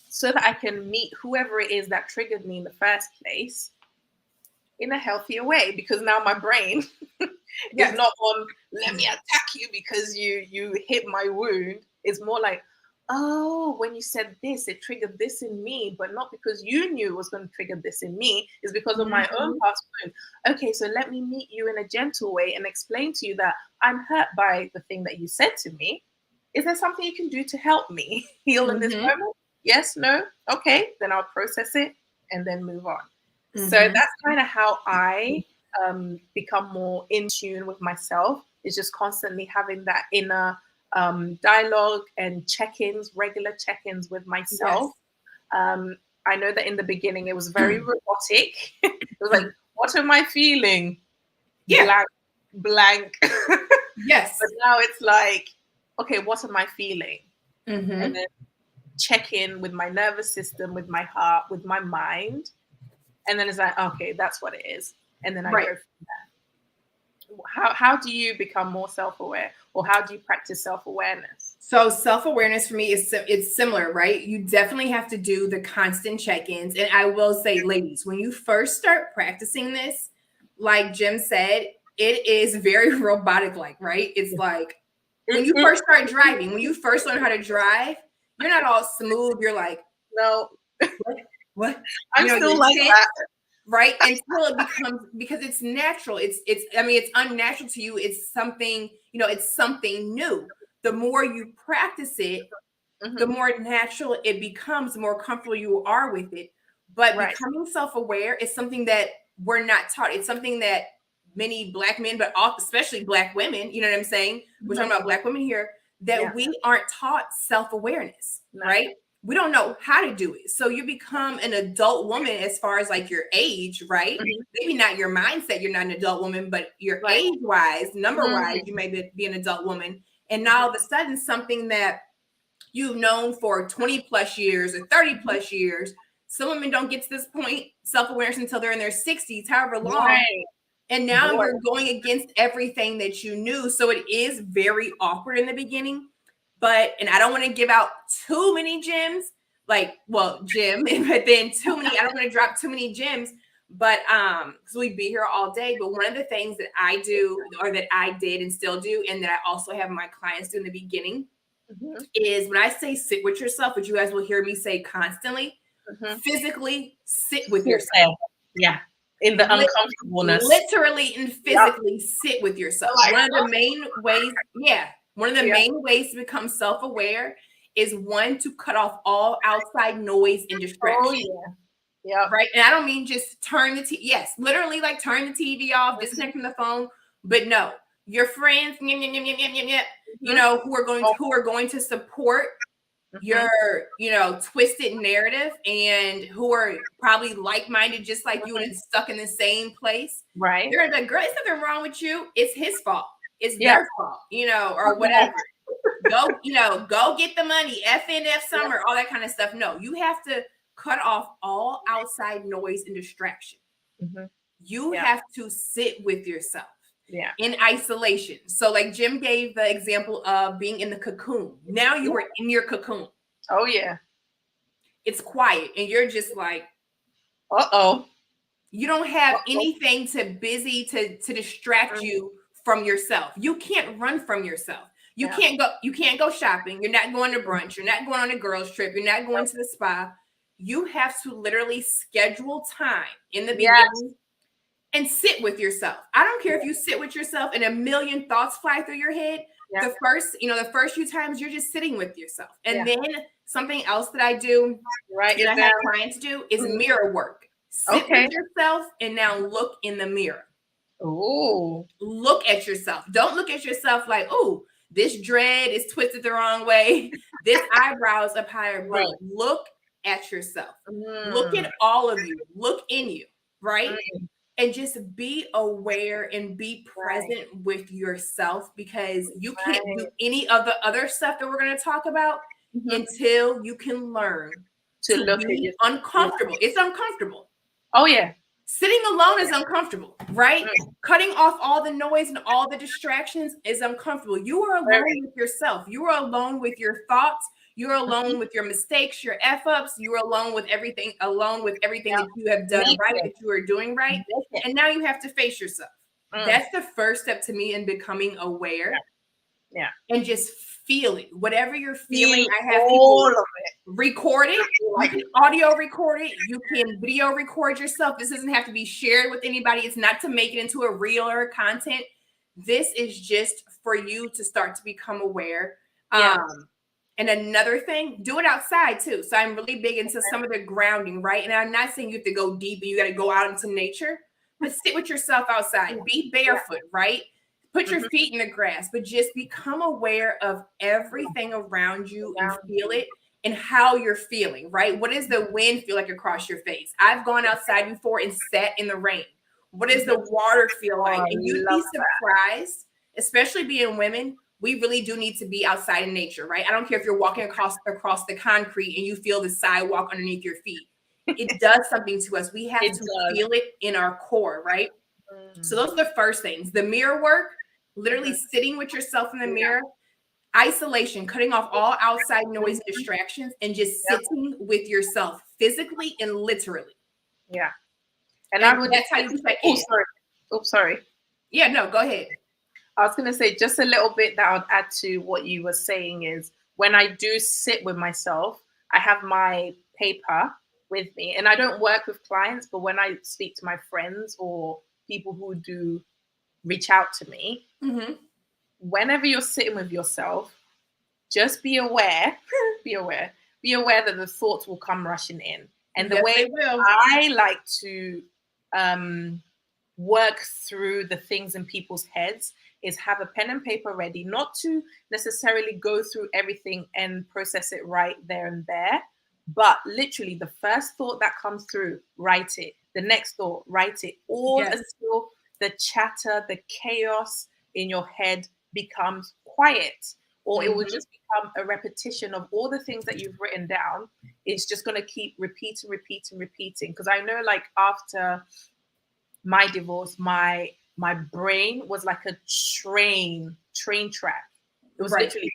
so that I can meet whoever it is that triggered me in the first place in a healthier way, because now my brain is not on, let me attack you because you hit my wound. It's more like, oh, when you said this, it triggered this in me, but not because you knew it was going to trigger this in me. It's because of my own past wound. Okay, so let me meet you in a gentle way and explain to you that I'm hurt by the thing that you said to me. Is there something you can do to help me heal in this moment? Yes, no, okay, then I'll process it and then move on. So that's kind of how I become more in tune with myself, is just constantly having that inner dialogue and check-ins, regular check-ins with myself. Yes. I know that in the beginning it was very robotic. It was like, what am I feeling? Yeah. Blank. Yes. But now it's like, okay, what am I feeling? And then check in with my nervous system, with my heart, with my mind. And then it's like, okay, that's what it is. And then I go from there. How do you become more self-aware, or how do you practice self-awareness? So self-awareness for me is it's similar, right? You definitely have to do the constant check-ins. And I will say, ladies, when you first start practicing this, like Jim said, it is very robotic-like, right? It's like when you first start driving, when you first learn how to drive, you're not all smooth. You're like, no, what? I'm still like that. Right? Until it becomes, because it's natural. I mean, it's unnatural to you. It's something, it's something new. The more you practice it, the more natural it becomes, the more comfortable you are with it. But becoming self-aware is something that we're not taught. It's something that many Black men, but especially Black women, you know what I'm saying? We're talking about Black women here, that we aren't taught self-awareness, right? We don't know how to do it. So you become an adult woman as far as like your age, right? Maybe not your mindset, you're not an adult woman, but your age-wise, number-wise, you may be an adult woman. And now all of a sudden, something that you've known for 20 plus years or 30 plus years, some women don't get to this point, self-awareness, until they're in their 60s, however long. And now you're going against everything that you knew. So it is very awkward in the beginning. And I don't want to give out too many gems, Jim, but then too many, I don't want to drop too many gems, but because we'd be here all day. But one of the things that I do, or that I did and still do, and that I also have my clients do in the beginning, is when I say sit with yourself, which you guys will hear me say constantly, physically sit with yourself. Yeah. In the uncomfortableness. Literally and physically sit with yourself. One of the main ways, one of the main ways to become self-aware is, one, to cut off all outside noise and distraction. Right. And I don't mean just turn the TV. Yes, literally like turn the TV off, disconnect from the phone. But no, your friends, who are going to support your, twisted narrative, and who are probably like-minded, just like you, and stuck in the same place. Right. They're like, girl, there's nothing wrong with you. It's his fault. It's their fault, or whatever. Go get the money. FNF summer, all that kind of stuff. No, you have to cut off all outside noise and distraction. You have to sit with yourself. In isolation. So like Jim gave the example of being in the cocoon. Now you are in your cocoon. Oh yeah. It's quiet and you're just like, you don't have anything to distract you from yourself. You can't run from yourself. You can't go shopping. You're not going to brunch. You're not going on a girls trip. You're not going to the spa. You have to literally schedule time in the beginning and sit with yourself. I don't care if you sit with yourself and a million thoughts fly through your head. The first few times you're just sitting with yourself. And then something else that I do, that I have clients do, is mirror work. Sit with yourself and now look in the mirror. Look at yourself. Don't look at yourself like, oh, this dread is twisted the wrong way. This eyebrows up higher. But look at yourself. Look at all of you. Look in you, right? And just be aware and be present with yourself, because you can't do any of the other stuff that we're going to talk about until you can learn to be uncomfortable. It's uncomfortable. Oh, yeah. Sitting alone is uncomfortable, right? Cutting off all the noise and all the distractions is uncomfortable. You are alone with yourself. You are alone with your thoughts. You're alone with your mistakes, your F-ups. You're alone with everything that you have done right, that you are doing right. And now you have to face yourself. That's the first step to me in becoming aware. And just feel it. Whatever you're feeling, I have people record it. You can audio record it. You can video record yourself. This doesn't have to be shared with anybody. It's not to make it into a reel or content. This is just for you to start to become aware. And another thing, do it outside too. So I'm really big into some of the grounding, right? And I'm not saying you have to go deep and you got to go out into nature, but sit with yourself outside, be barefoot, right? Put your feet in the grass, but just become aware of everything around you and feel it and how you're feeling, right? What does the wind feel like across your face? I've gone outside before and sat in the rain. What does the water feel like? And you'd be surprised, especially being women, we really do need to be outside in nature, right? I don't care if you're walking across the concrete and you feel the sidewalk underneath your feet. It does something to us. We have to feel it in our core, right? So those are the first things. The mirror work, literally sitting with yourself in the mirror, isolation, cutting off all outside noise and distractions, and just sitting with yourself physically and literally. Yeah. And that's how you check in. Sorry. Yeah, no, go ahead. I was going to say just a little bit that I'd add to what you were saying is when I do sit with myself, I have my paper with me, and I don't work with clients, but when I speak to my friends or people who do reach out to me, whenever you're sitting with yourself, just be aware that the thoughts will come rushing in. And the way I like to work through the things in people's heads is have a pen and paper ready, not to necessarily go through everything and process it right there and there, but literally the first thought that comes through, write it. The next thought, write it. All until the chatter, the chaos in your head becomes quiet, or it will just become a repetition of all the things that you've written down. It's just going to keep repeating. Because I know, like, after my divorce, my brain was like a train track. It was literally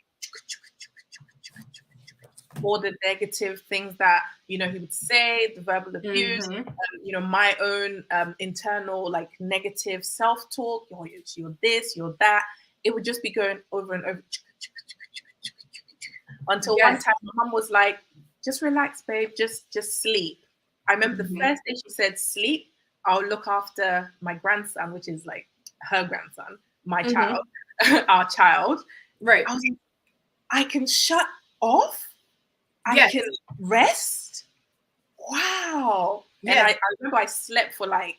all the negative things that, he would say, the verbal abuse, my own internal, like, negative self-talk. You're this, you're that. It would just be going over and over until one time my mom was like, just relax, babe, just sleep. I remember the first day she said, sleep, I'll look after my grandson, which is like her grandson, my child, our child. Right. I was like, I can shut off. I can rest. Wow. And I remember I slept for like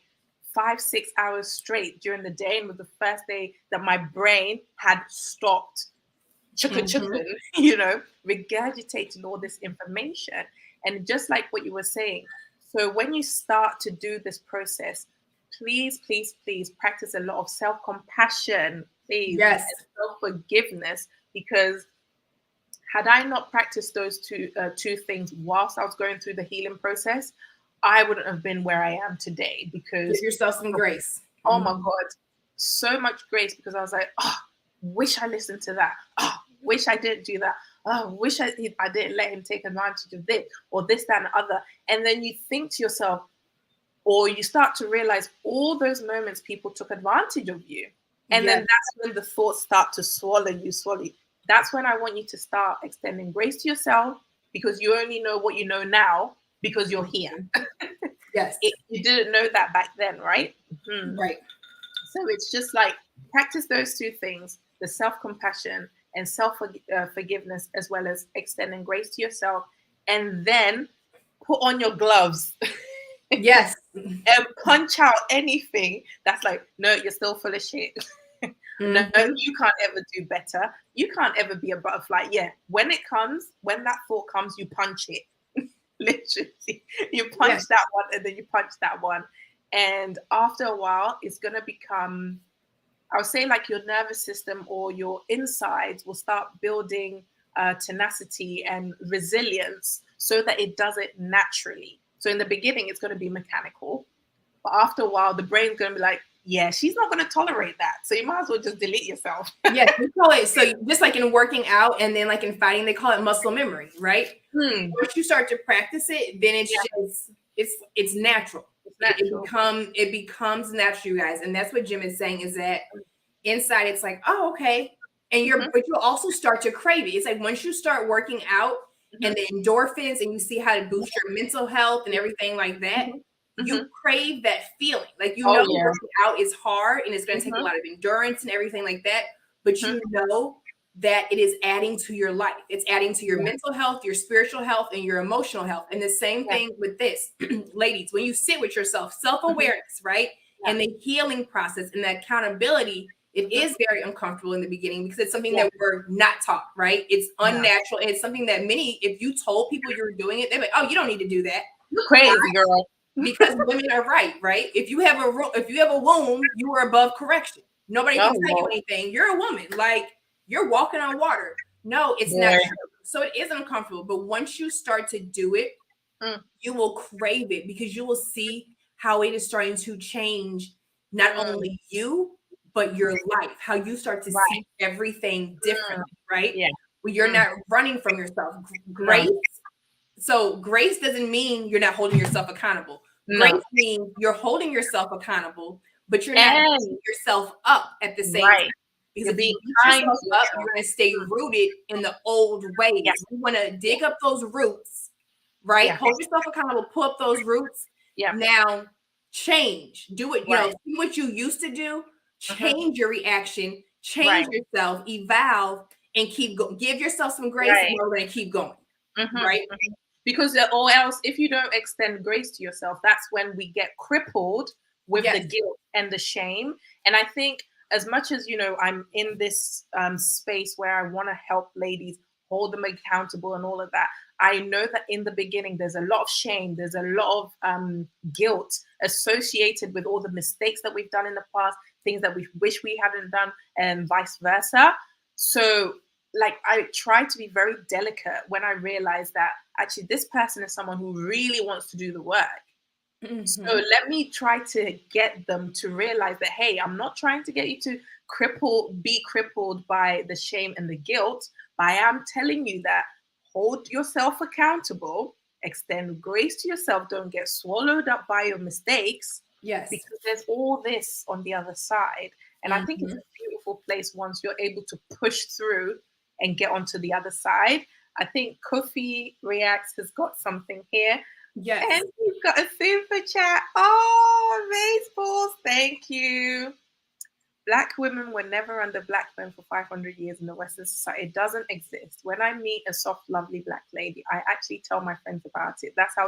5-6 hours straight during the day, and it was the first day that my brain had stopped regurgitating all this information. And just like what you were saying, so when you start to do this process, please practice a lot of self-compassion, please, and self-forgiveness, because had I not practiced those two things whilst I was going through the healing process, I wouldn't have been where I am today. Because give yourself some grace. Oh my God, so much grace, because I was like, wish I listened to that. Wish I didn't do that. Wish I didn't let him take advantage of this or this, that, and the other. And then you think to yourself, or you start to realize all those moments people took advantage of you. And then that's when the thoughts start to swallow you. That's when I want you to start extending grace to yourself, because you only know what you know now because you're here. You didn't know that back then, right? Right. So it's just like practice those two things, the self-compassion and self-forgiveness, as well as extending grace to yourself, and then put on your gloves. Yes. And punch out anything that's like, no, you're still full of shit. No, you can't ever do better. You can't ever be a butterfly. Yeah. When that thought comes, you punch it. Literally. You punch that one, and then you punch that one. And after a while, it's going to become, I would say, like, your nervous system or your insides will start building tenacity and resilience so that it does it naturally. So in the beginning, it's going to be mechanical. But after a while, the brain's going to be like, yeah, she's not going to tolerate that. So you might as well just delete yourself. Yes, we call it, so just like in working out and then like in fighting, they call it muscle memory, right? Once you start to practice it, then it's just, it's natural. It becomes natural, you guys. And that's what Jim is saying, is that inside it's like, oh, okay. And but you'll also start to crave it. It's like once you start working out and the endorphins, and you see how to boost your mental health and everything like that, you crave that feeling. Like, working out is hard and it's going to take a lot of endurance and everything like that. But you know that it is adding to your life. It's adding to your mental health, your spiritual health, and your emotional health. And the same thing with this, ladies, when you sit with yourself, self-awareness, right? And the healing process and the accountability, it is very uncomfortable in the beginning because it's something that we're not taught, right? It's unnatural. It's something that many, if you told people you were doing it, they're like, oh, you don't need to do that. You're crazy, girl. Because women are right? If you have a womb, you are above correction. Nobody can tell you anything. You're a woman. Like, you're walking on water. No, it's not true. So it is uncomfortable. But once you start to do it, you will crave it because you will see how it is starting to change not only you, but your life, how you start to see everything differently, right? Yeah. Well, you're not running from yourself. Grace. So grace doesn't mean you're not holding yourself accountable. Grace means you're holding yourself accountable, but you're not beating yourself up at the same time. Because if you beat yourself up, you're going to stay rooted in the old ways. You want to dig up those roots, right? Hold yourself accountable, pull up those roots. Now change, do it, see what you used to do, change your reaction, change yourself, evolve, and keep going. Give yourself some grace and we're going to keep going. Right? Because or else if you don't extend grace to yourself, that's when we get crippled with the guilt and the shame. And I think as much as, I'm in this space where I want to help ladies, hold them accountable and all of that, I know that in the beginning, there's a lot of shame. There's a lot of guilt associated with all the mistakes that we've done in the past, things that we wish we hadn't done, and vice versa. So like, I try to be very delicate when I realize that actually this person is someone who really wants to do the work. So let me try to get them to realize that, hey, I'm not trying to get you to be crippled by the shame and the guilt, but I am telling you that hold yourself accountable, extend grace to yourself, don't get swallowed up by your mistakes. Yes. Because there's all this on the other side. And I think it's a beautiful place once you're able to push through and get onto the other side. I think Kofi Reacts has got something here. Yes. And he's got a super chat. Oh, Baseballs. Thank you. Black women were never under black men for 500 years in the Western society. It doesn't exist. When I meet a soft, lovely black lady, I actually tell my friends about it. That's how...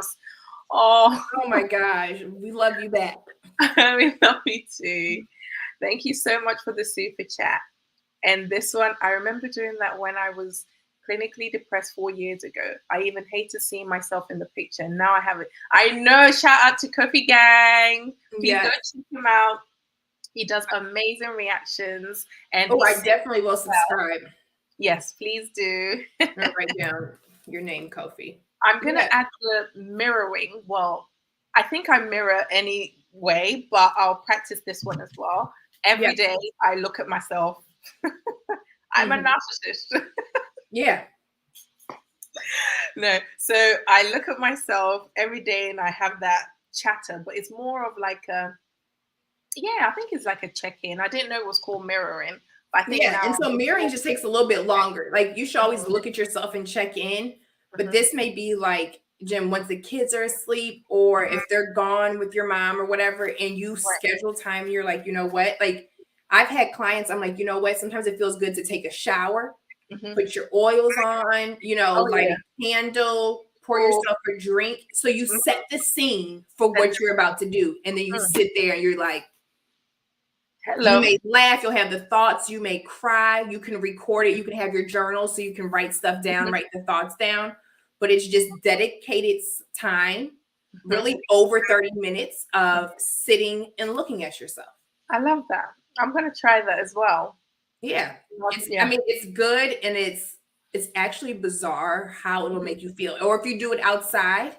Oh my gosh. We love you back. We love you too. Thank you so much for the super chat. And this one, I remember doing that when I was clinically depressed 4 years ago. I even hated seeing myself in the picture. And now I have it. I know. Shout out to Kofi Gang. Please go check him out. He does amazing reactions. And I definitely will subscribe. Yes, please do. Write down your name, Kofi. I'm going to add the mirroring. Well, I think I mirror anyway, but I'll practice this one as well. Every day I look at myself. I'm a narcissist. No, so I look at myself every day and I have that chatter, but it's more of like I think it's like a check-in. I didn't know it was called mirroring, but I think and so mirroring just takes a little bit longer. Like, you should always look at yourself and check in, but this may be like, Jim, once the kids are asleep or if they're gone with your mom or whatever, and you schedule time and you're like, you know what, like, I've had clients, I'm like, you know what, sometimes it feels good to take a shower, put your oils on, light a candle, pour yourself a drink. So you set the scene for what you're about to do. And then you sit there and you're like, hello. You may laugh, you'll have the thoughts, you may cry, you can record it, you can have your journal so you can write stuff down, write the thoughts down. But it's just dedicated time, really over 30 minutes of sitting and looking at yourself. I love that. I'm going to try that as well. Yeah. I mean, it's good. And it's actually bizarre how it will make you feel. Or if you do it outside,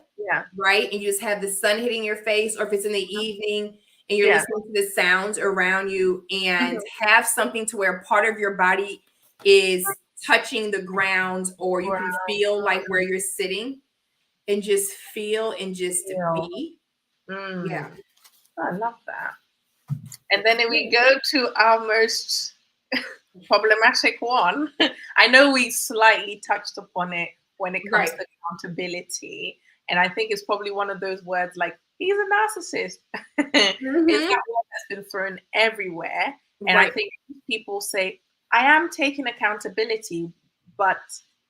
right, and you just have the sun hitting your face, or if it's in the evening and you're listening to the sounds around you, and have something to where part of your body is touching the ground, or you can feel like where you're sitting, and just feel and just be. Yeah. I love that. And then we go to our most problematic one. I know we slightly touched upon it when it comes to accountability. And I think it's probably one of those words like, he's a narcissist. It's that word that's been thrown everywhere. And I think people say, I am taking accountability, but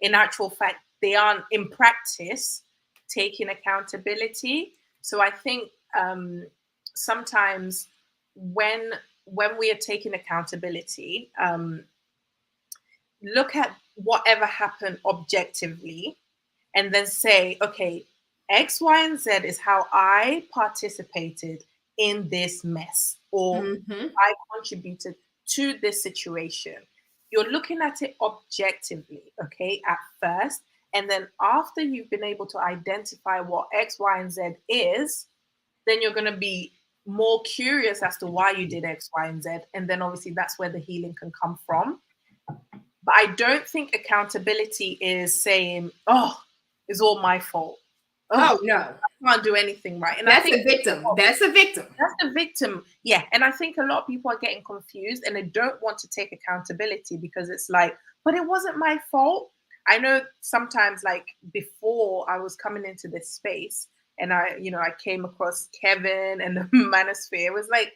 in actual fact, they aren't in practice taking accountability. So I think sometimes when we are taking accountability, look at whatever happened objectively, and then say, okay, X, Y, and Z is how I participated in this mess, or I contributed to this situation. You're looking at it objectively, okay, at first. And then after you've been able to identify what X, Y, and Z is, then you're going to be more curious as to why you did X, Y, and Z. And then obviously that's where the healing can come from. But I don't think accountability is saying, oh, it's all my fault. Oh, no. I can't do anything right. And that's I think a victim. That's a victim. That's the victim. Yeah. And I think a lot of people are getting confused and they don't want to take accountability because it's like, but it wasn't my fault. I know sometimes, like before I was coming into this space and I came across Kevin and the Manosphere, it was like,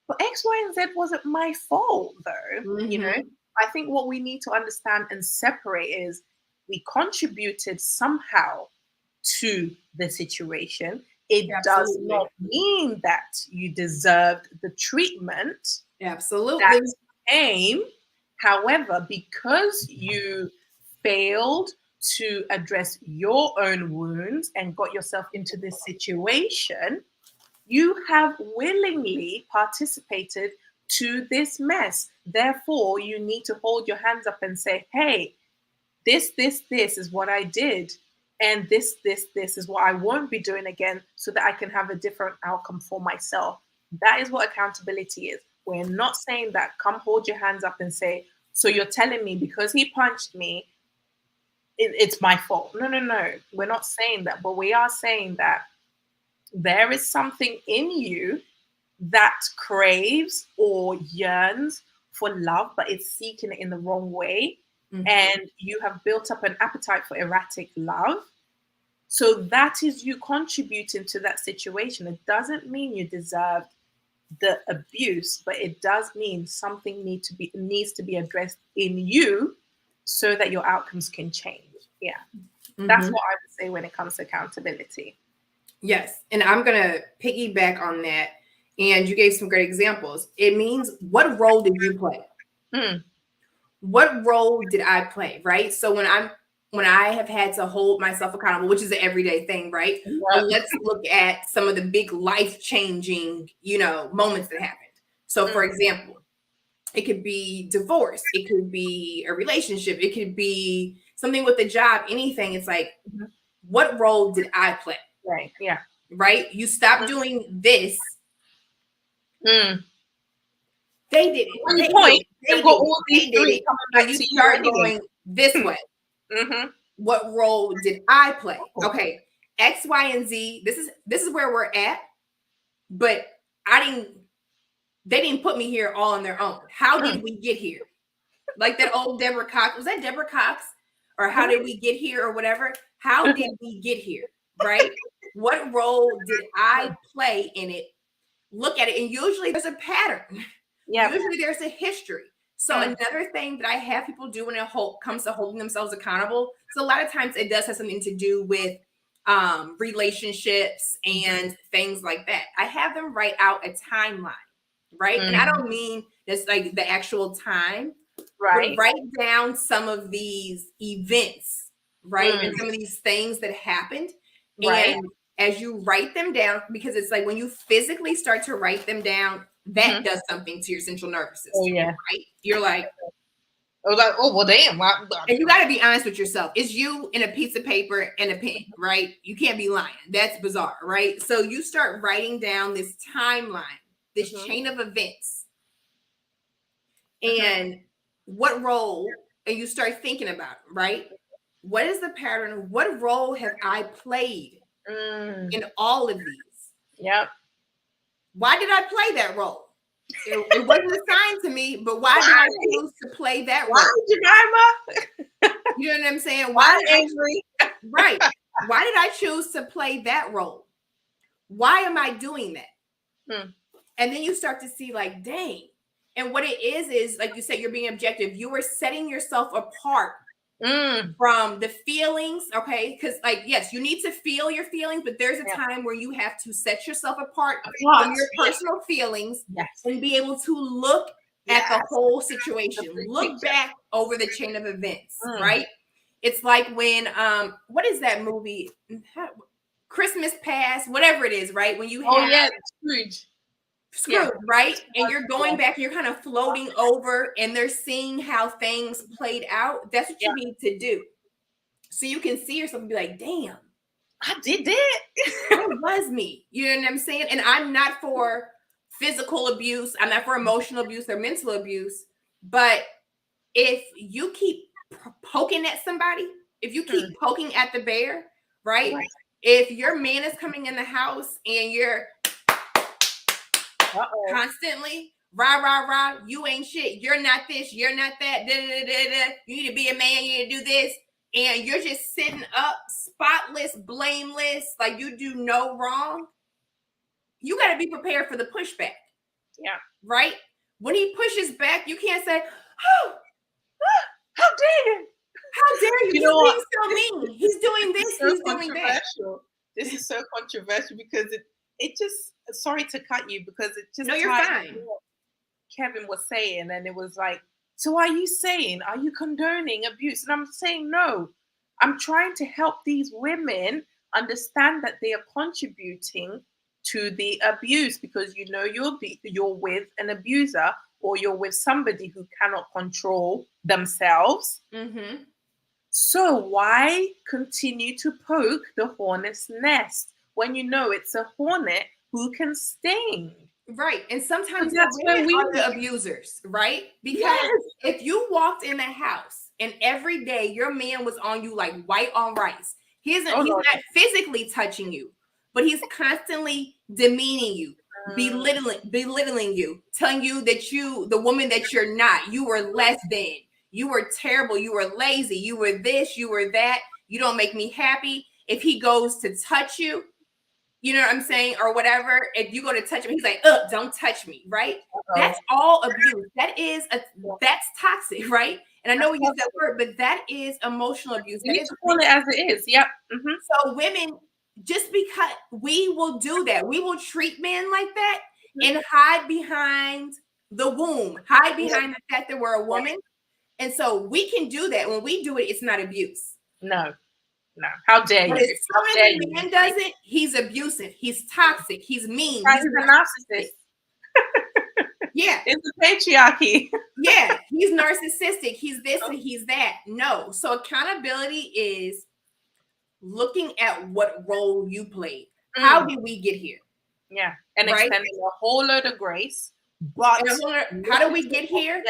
but X, Y, and Z wasn't my fault though. I think what we need to understand and separate is we contributed somehow to the situation. It does not mean that you deserved the treatment. Absolutely. That came. However, because you failed to address your own wounds and got yourself into this situation, you have willingly participated to this mess. Therefore, you need to hold your hands up and say, hey, this is what I did. And this is what I won't be doing again so that I can have a different outcome for myself. That is what accountability is. We're not saying that, come hold your hands up and say, so you're telling me because he punched me, it's my fault. No. We're not saying that. But we are saying that there is something in you that craves or yearns for love, but it's seeking it in the wrong way. And you have built up an appetite for erratic love. So that is you contributing to that situation. It doesn't mean you deserved the abuse, but it does mean something needs to be addressed in you so that your outcomes can change. Yeah. That's what I would say when it comes to accountability. Yes. And I'm going to piggyback on that. And you gave some great examples. It means, what role did you play? What role did I play? Right. So when I have had to hold myself accountable, which is an everyday thing, right? But let's look at some of the big life-changing, moments that happened. So for example, it could be divorce, it could be a relationship, it could be something with a job, anything. It's like, what role did I play? Right. Yeah. Right. You stop doing this. They did it. On your point, they've got all these three coming back you to start you going this way. What role did I play? Okay, X, Y, and Z. This is where we're at, but they didn't put me here all on their own. How did we get here? Like that old Deborah Cox. Was that Deborah Cox? Or how did we get here or whatever? How did we get here? Right? What role did I play in it? Look at it. And usually there's a pattern. Yeah. Usually there's a history. So another thing that I have people do when it comes to holding themselves accountable, so a lot of times it does have something to do with relationships and things like that. I have them write out a timeline, right? And I don't mean just like the actual time, right? But write down some of these events, right? And some of these things that happened. Right. And as you write them down, because it's like when you physically start to write them down, that does something to your central nervous system. Oh, yeah. Right? You're like, oh, well, damn. And you got to be honest with yourself. It's you in a piece of paper and a pen, right? You can't be lying. That's bizarre, right? So you start writing down this timeline, this chain of events. And what role, and you start thinking about it, right? What is the pattern? What role have I played in all of these? Yep. Why did I play that role? It wasn't assigned to me, but why did I choose to play that role? Why, Jemima? You know what I'm saying? Why Avery? Right. Why did I choose to play that role? Why am I doing that? And then you start to see like, dang, And what it is like you said, you're being objective. You are setting yourself apart from the feelings, okay? Because, like, yes, you need to feel your feelings, but there's a time where you have to set yourself apart from your personal feelings and be able to look at the whole situation, look back over the chain of events, right? It's like when, what is that movie? Christmas Past, whatever it is, right? When you have Scrooge, right? And you're going back and you're kind of floating over and they're seeing how things played out. That's what you need to do. So you can see yourself and be like, damn, I did that. that was me. You know what I'm saying? And I'm not for physical abuse. I'm not for emotional abuse or mental abuse. But if you keep poking at somebody, if you keep poking at the bear, right? If your man is coming in the house and you're constantly rah, rah, rah, you ain't shit. You're not this. You're not that. Da, da, da, da. You need to be a man. You need to do this. And you're just sitting up, spotless, blameless, like you do no wrong. You got to be prepared for the pushback. Yeah. Right? When he pushes back, you can't say, oh, how dare you? How dare you? You know what? He's so mean. He's doing this. So he's doing that. This is so controversial because it just, sorry to cut you, because it just, no, you're fine. What Kevin was saying, and it was like, so are you condoning abuse? And I'm saying, no, I'm trying to help these women understand that they are contributing to the abuse, because you know you're with an abuser, or you're with somebody who cannot control themselves. So why continue to poke the hornet's nest when you know it's a hornet who can sting? Right. And sometimes that's where we are the abusers, right? Because if you walked in the house and every day your man was on you like white on rice, he's not physically touching you, but he's constantly demeaning you, belittling you, telling you that the woman that you're not, you were less than, you were terrible, you were lazy, you were this, you were that, you don't make me happy. If he goes to touch you, you know what I'm saying, or whatever, if you go to touch him, he's like, don't touch me, right? That's all abuse. That's toxic, right? And I know we use that word, but that is emotional abuse. You need to call it as it is. Yep. So women, just because we will do that, we will treat men like that and hide behind the womb, hide behind the fact that we're a woman. And so we can do that. When we do it, it's not abuse. No. How dare you? But as soon as a man does it, he's abusive. He's toxic. He's mean. He's a narcissist. Yeah. It's the patriarchy. Yeah. He's narcissistic. He's this and he's that. No. So accountability is looking at what role you played. How did we get here? Yeah. And extending a whole load of grace. But how do we get here?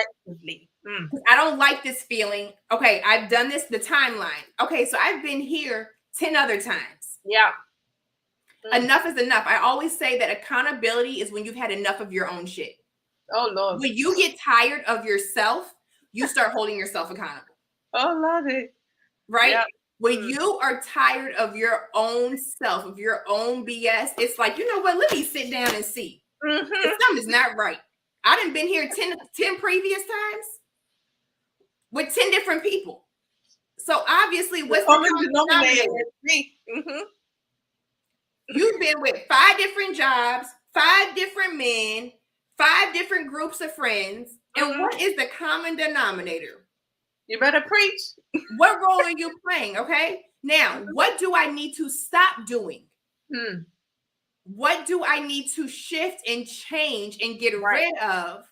I don't like this feeling. Okay, I've done this, the timeline. Okay, so I've been here 10 other times. Yeah. Enough is enough. I always say that accountability is when you've had enough of your own shit. Oh, Lord. When you get tired of yourself, you start holding yourself accountable. Oh, Lord. Right? Yeah. When you are tired of your own self, of your own BS, it's like, you know what? Let me sit down and see. Something's not right. I done been here 10 previous times with 10 different people. So obviously, what's the common denominator? You've been with 5 different jobs, 5 different men, 5 different groups of friends. And what is the common denominator? You better preach. What role are you playing? Okay. Now, what do I need to stop doing? What do I need to shift and change and get rid of?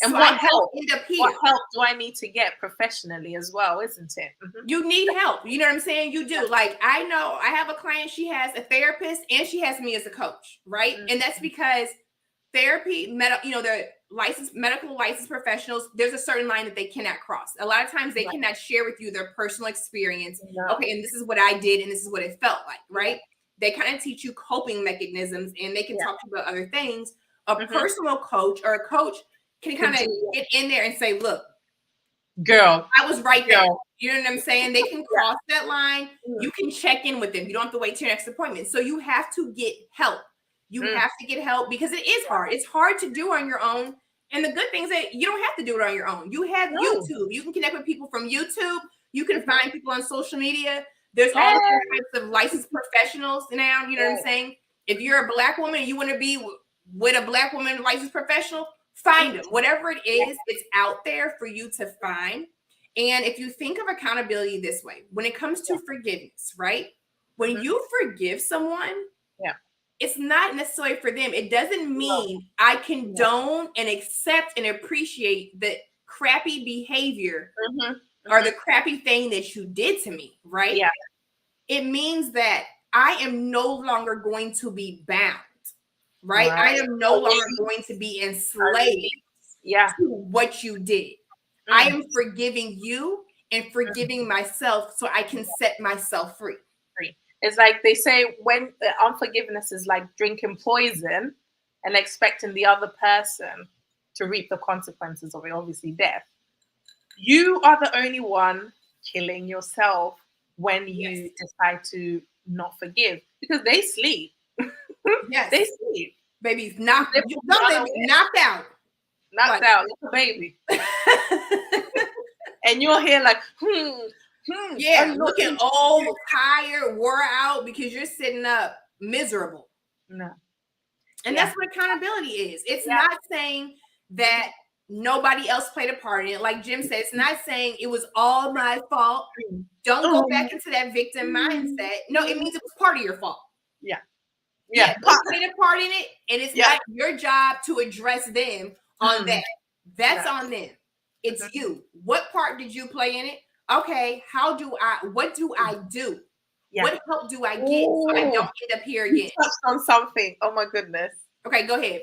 And what help do I need to get professionally as well, isn't it? You need help. You know what I'm saying? You do. Like, I know I have a client, she has a therapist and she has me as a coach, right? And that's because therapy, the medical licensed professionals, there's a certain line that they cannot cross. A lot of times they cannot share with you their personal experience. Okay, and this is what I did and this is what it felt like, right? They kind of teach you coping mechanisms and they can talk to you about other things. A personal coach or a coach can kind of get in there and say, look, girl, I was right there. You know what I'm saying? They can cross that line. You can check in with them. You don't have to wait till your next appointment. So you have to get help. You have to get help because it is hard. It's hard to do on your own. And the good thing is that you don't have to do it on your own. You have YouTube. You can connect with people from YouTube. You can find people on social media. There's all different types of licensed professionals now. You know what I'm saying? If you're a Black woman and you want to be with a Black woman licensed professional, find them. Whatever it is, it's out there for you to find. And if you think of accountability this way, when it comes to forgiveness, right? When you forgive someone, it's not necessarily for them. It doesn't mean I condone and accept and appreciate the crappy behavior or the crappy thing that you did to me, right? Yeah. It means that I am no longer going to be bound, right? I am no longer going to be enslaved to what you did. I am forgiving you and forgiving myself so I can set myself free. It's like they say, when unforgiveness is like drinking poison and expecting the other person to reap the consequences of it, obviously death. You are the only one killing yourself when you decide to not forgive, because they sleep. They sleep. Baby's knocked out. Knocked out like a baby. And you're here like, looking old, tired, wore out because you're sitting up miserable. No. And that's what accountability is. It's not saying that nobody else played a part in it. Like Jim said, it's not saying it was all my fault. Don't go back into that victim mindset. No, it means it was part of your fault. They played a part in it, and it's not your job to address them on that. That's on them. It's you. What part did you play in it? Okay, what do I do? What help do I get so I don't end up here again? Touched on something. Oh my goodness. Okay, go ahead.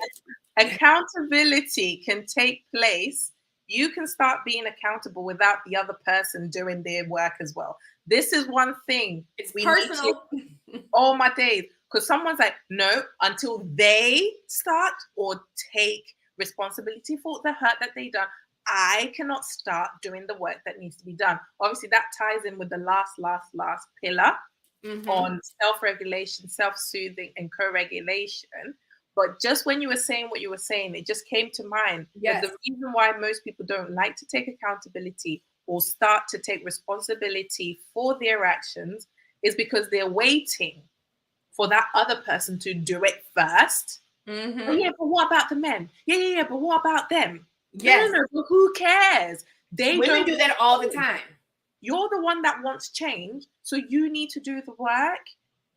Accountability can take place. You can start being accountable without the other person doing their work as well. This is one thing. It's personal. Oh my days. Because someone's like, no, until they start or take responsibility for the hurt that they done, I cannot start doing the work that needs to be done. Obviously, that ties in with the last pillar on self-regulation, self-soothing, and co-regulation. But just when you were saying what you were saying, it just came to mind. That the reason why most people don't like to take accountability or start to take responsibility for their actions is because they're waiting for that other person to do it first. Oh, yeah, but what about the men? Yeah, but what about them? No, but who cares? Women do that all the time. You're the one that wants change, so you need to do the work,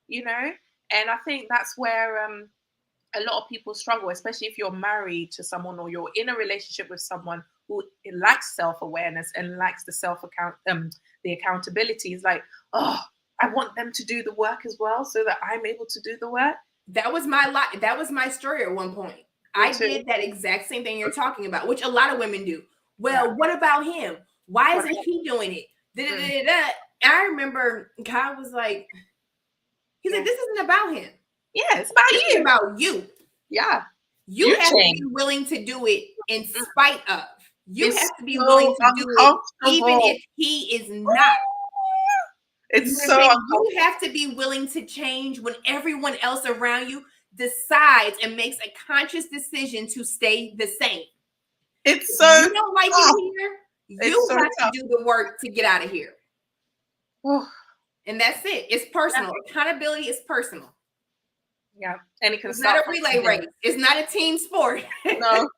you know? And I think that's where a lot of people struggle, especially if you're married to someone or you're in a relationship with someone who lacks self-awareness and lacks the accountability. Is like, oh, I want them to do the work as well so that I'm able to do the work. That was my story at one point. I did that exact same thing you're talking about, which a lot of women do. Well, what about him? Why isn't he doing it? And I remember God was like, he's like, this isn't about him. Yeah, it's about you. It's about you. Yeah. You have to be willing to do it in spite of. You have to be willing to do it even if he is not. It's you have to be willing to change when everyone else around you decides and makes a conscious decision to stay the same. It's so you don't like it here. You have to do the work to get out of here. And that's it. It's personal. Accountability is personal. Yeah. And it can it's not a relay race. It's not a team sport. No.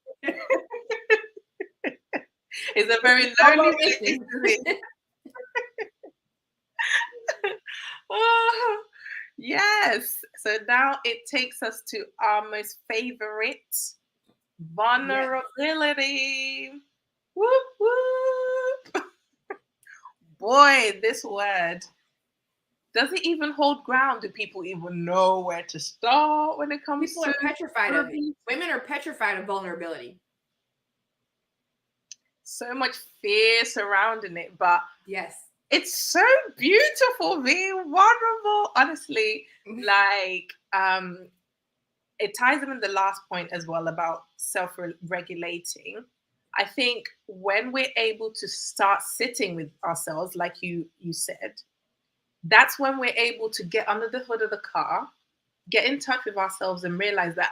It's a very lonely thing. Oh, yes. So now it takes us to our most favorite vulnerability. Whoop, whoop. Boy, this word. Does it even hold ground? Do people even know where to start when it comes to petrified of it? Women are petrified of vulnerability. So much fear surrounding it, but yes. It's so beautiful being vulnerable. Honestly, like it ties in with the last point as well about self-regulating. I think when we're able to start sitting with ourselves, like you said, that's when we're able to get under the hood of the car, get in touch with ourselves and realize that,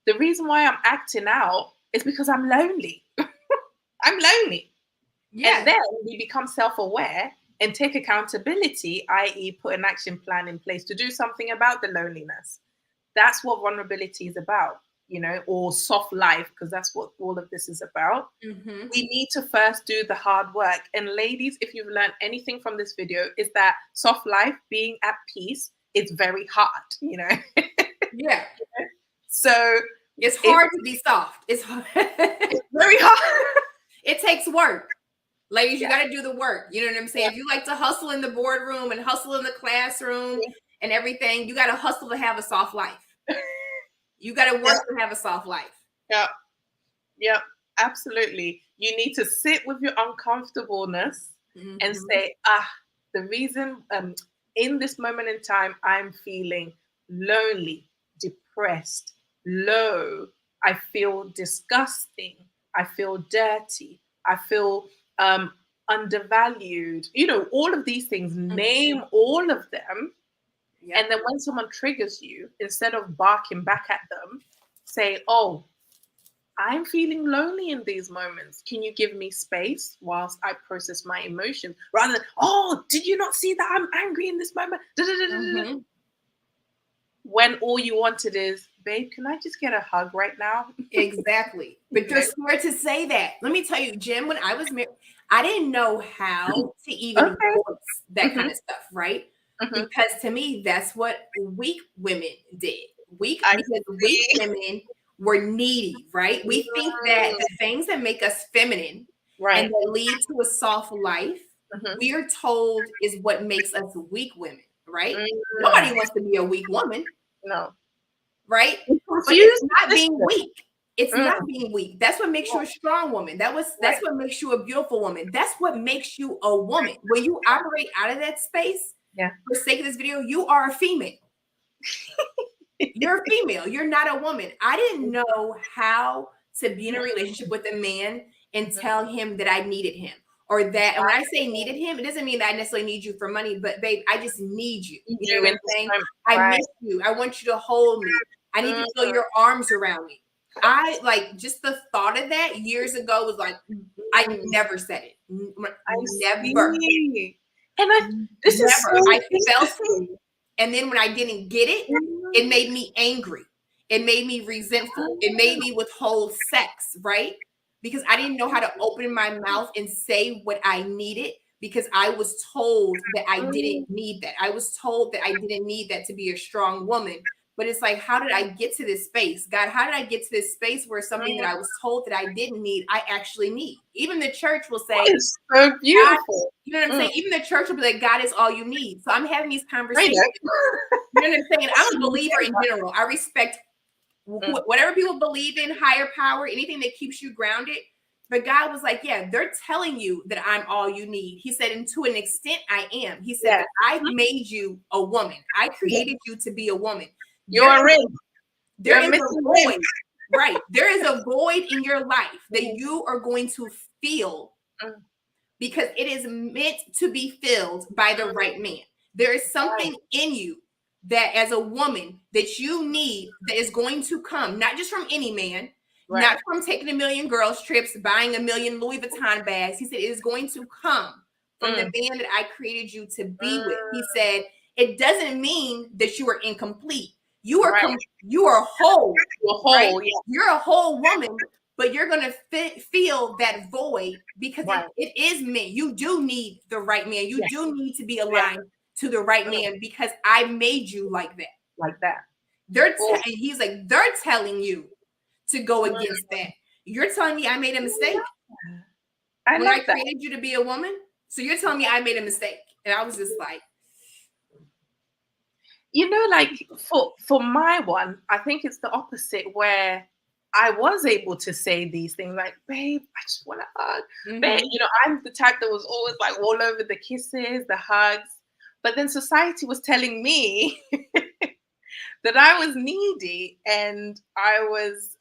the reason why I'm acting out It's because I'm lonely. I'm lonely. Yeah. And then we become self-aware and take accountability, i.e. put an action plan in place to do something about the loneliness. That's what vulnerability is about, or soft life, because that's what all of this is about. Mm-hmm. We need to first do the hard work. And ladies, if you've learned anything from this video, is that soft life, being at peace, is very hard, Yeah. So it's hard to be soft. It's hard. It's very hard. It takes work. Ladies, you got to do the work. You know what I'm saying? If you like to hustle in the boardroom and hustle in the classroom and everything, you got to hustle to have a soft life. You got to work to have a soft life. Yeah, absolutely. You need to sit with your uncomfortableness and say, the reason in this moment in time, I'm feeling lonely, depressed, low. I feel disgusting. I feel dirty. I feel undervalued. All of these things, name all of them. Yep. And then when someone triggers you, instead of barking back at them, say, oh, I'm feeling lonely in these moments. Can you give me space whilst I process my emotion? Rather than, oh, did you not see that I'm angry in this moment? When all you wanted is, babe, can I just get a hug right now? Exactly. But you're scared to say that. Let me tell you, Jim, when I was married, I didn't know how to even voice that kind of stuff, right? Because to me, that's what weak women did. Because weak women were needy, right? We think that the things that make us feminine and that lead to a soft life, we are told is what makes us weak women, right? Nobody wants to be a weak woman. No. Right? But it's not being weak. It's not being weak. That's what makes you a strong woman. That's what makes you a beautiful woman. That's what makes you a woman. When you operate out of that space, for sake of this video, you are a female. You're a female. You're not a woman. I didn't know how to be in a relationship with a man and tell him that I needed him. Or that, and when I say needed him, it doesn't mean that I necessarily need you for money, but babe, I just need you. You know what I'm saying? I miss you. I want you to hold me. I need to feel your arms around me. I like just the thought of that years ago was like, I never said it. Never. And I felt it. And then when I didn't get it, it made me angry. It made me resentful. It made me withhold sex, right? Because I didn't know how to open my mouth and say what I needed because I was told that I didn't need that. I was told that I didn't need that to be a strong woman. But it's like, how did I get to this space? God, how did I get to this space where something that I was told that I didn't need, I actually need? Even the church will say, it's so beautiful. You know what I'm saying? Even the church will be like, God is all you need. So I'm having these conversations. You know what I'm saying? I'm a believer in general. I respect whatever people believe in, higher power, anything that keeps you grounded. But God was like, yeah, they're telling you that I'm all you need. He said, and to an extent, I am. He said, I made you a woman. I created you to be a woman. You're a ring. There is a void. Right. There is a void in your life that you are going to feel because it is meant to be filled by the right man. There is something in you that as a woman that you need that is going to come, not just from any man, not from taking 1 million girls trips, buying 1 million Louis Vuitton bags. He said, it is going to come from the man that I created you to be with. He said, it doesn't mean that you are incomplete. You are you are whole. You're whole. Right? You're a whole woman, but you're going to feel that void because it is meant. You do need the right man. You do need to be aligned to the right man because I made you like that. Like that. And he's like, they're telling you to go against that. You're telling me I made a mistake. When I created you to be a woman. So you're telling me I made a mistake. And I was just like, like for my one, I think it's the opposite where I was able to say these things like, babe, I just want to hug. Babe, I'm the type that was always like all over the kisses, the hugs. But then society was telling me that I was needy and I was,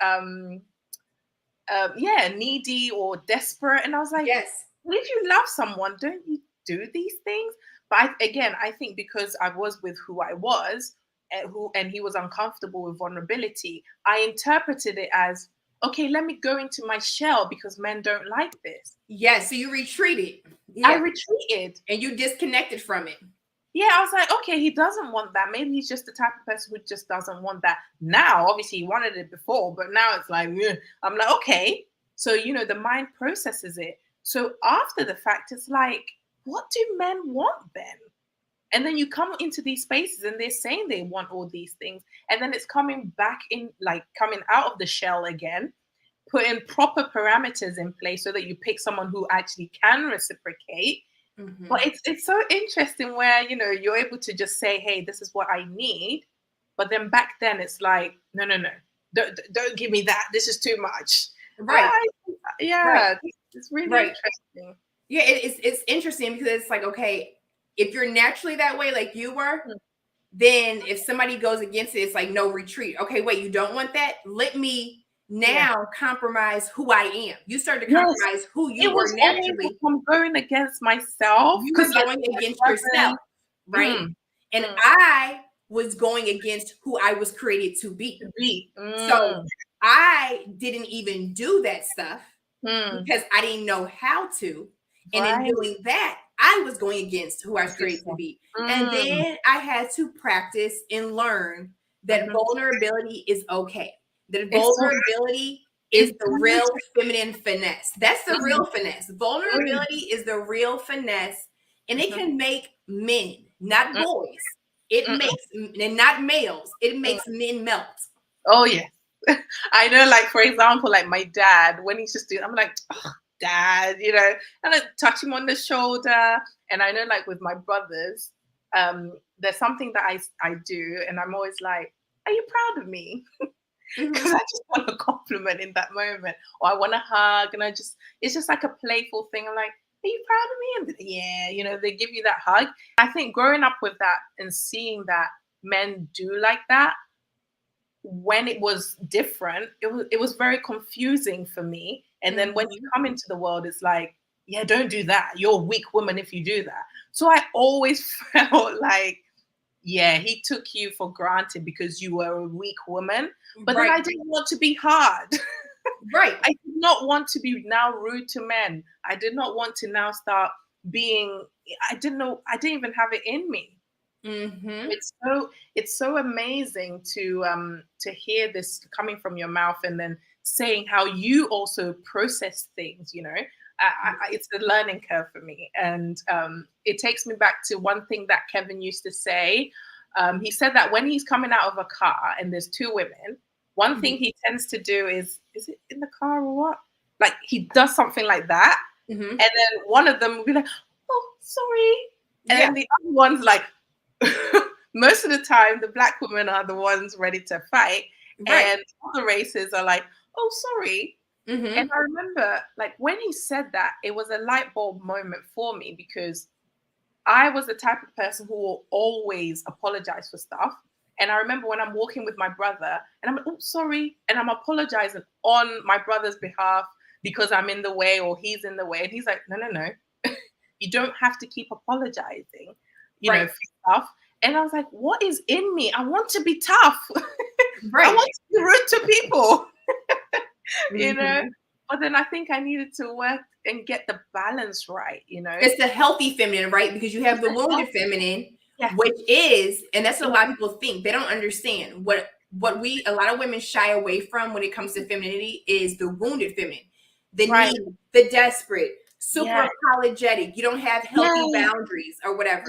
needy or desperate. And I was like, well, if you love someone, don't you do these things? But I think because I was with who I was and he was uncomfortable with vulnerability, I interpreted it as, okay, let me go into my shell because men don't like this. Yes. So you retreated. I Yeah. retreated. And you disconnected from it. Yeah, I was like, okay, he doesn't want that. Maybe he's just the type of person who just doesn't want that. Now, obviously, he wanted it before, but now it's like, ugh. I'm like, okay. So, the mind processes it. So after the fact, it's like, what do men want then? And then you come into these spaces and they're saying they want all these things. And then it's coming back in, like coming out of the shell again, putting proper parameters in place so that you pick someone who actually can reciprocate. Mm-hmm. But it's so interesting where, you're able to just say, hey, this is what I need. But then back then it's like, no. Don't give me that. This is too much. Right. Yeah. Right. It's really Right. interesting. Yeah, it's interesting because it's like, okay, if you're naturally that way, like you were, then if somebody goes against it, it's like no retreat. Okay, wait, you don't want that? Let me now compromise who I am. You start to compromise who you were naturally. I'm going against myself. You were going against yourself, right? And I was going against who I was created to be. So I didn't even do that stuff because I didn't know how to. And in doing that, I was going against who I was created to be. And then I had to practice and learn that vulnerability is okay. That vulnerability is the real feminine finesse. That's the real finesse. Vulnerability is the real finesse. And it can make men, not boys. It makes, and not males, it makes men melt. Oh, yeah. I know, like, for example, like my dad, when he's just doing, I'm like, oh, Dad, and I touch him on the shoulder. And I know, like, with my brothers, there's something that I do, and I'm always like, are you proud of me? Because I just want a compliment in that moment, or I want a hug, and it's just like a playful thing. I'm like, are you proud of me? And yeah, they give you that hug. I think growing up with that and seeing that men do like that, when it was different, it was very confusing for me. And then when you come into the world, it's like, yeah, don't do that. You're a weak woman if you do that. So I always felt like, yeah, he took you for granted because you were a weak woman. But then I didn't want to be hard. Right. I did not want to be now rude to men. I did not want to now start being, I didn't even have it in me. It's so amazing to hear this coming from your mouth and then saying how you also process things. It's a learning curve for me, and it takes me back to one thing that Kevin used to say. He said that when he's coming out of a car and there's two women, one thing he tends to do is it in the car or what? Like he does something like that, and then one of them will be like, "Oh, sorry," and then the other one's like. Most of the time, the black women are the ones ready to fight, and other races are like, "Oh, sorry." And I remember, like, when he said that, it was a light bulb moment for me because I was the type of person who will always apologize for stuff. And I remember when I'm walking with my brother, and I'm like, "Oh, sorry," and I'm apologizing on my brother's behalf because I'm in the way or he's in the way, and he's like, "No, you don't have to keep apologizing." For stuff. And I was like, what is in me? I want to be tough. I want to be rude to people. But then I think I needed to work and get the balance right, It's the healthy feminine, right? Because you have the wounded feminine, which is, and that's what a lot of people think. They don't understand what a lot of women shy away from when it comes to femininity is the wounded feminine, the need, the desperate, super apologetic. You don't have healthy boundaries or whatever.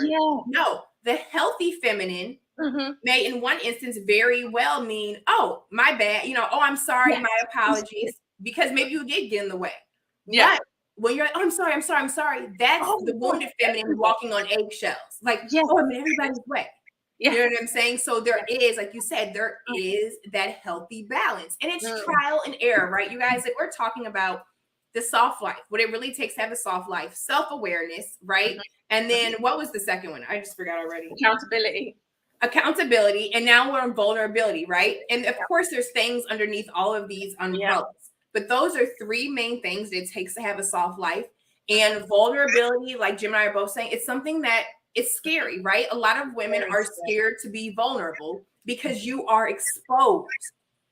No, the healthy feminine may in one instance very well mean, oh, my bad, oh, I'm sorry, my apologies, because maybe you did get in the way. But when you're like, oh, I'm sorry, that's the wounded feminine walking on eggshells. Like, oh, I'm in everybody's way. You know what I'm saying? So there is, like you said, there is that healthy balance. And it's trial and error, right? You guys, like we're talking about the soft life, what it really takes to have a soft life, self-awareness, right? And then what was the second one? I just forgot already. Accountability. And now we're on vulnerability, right? And of course, there's things underneath all of these umbrellas. But those are three main things that it takes to have a soft life. And vulnerability, like Jim and I are both saying, it's something that it's scary, right? A lot of women are scared to be vulnerable because you are exposed.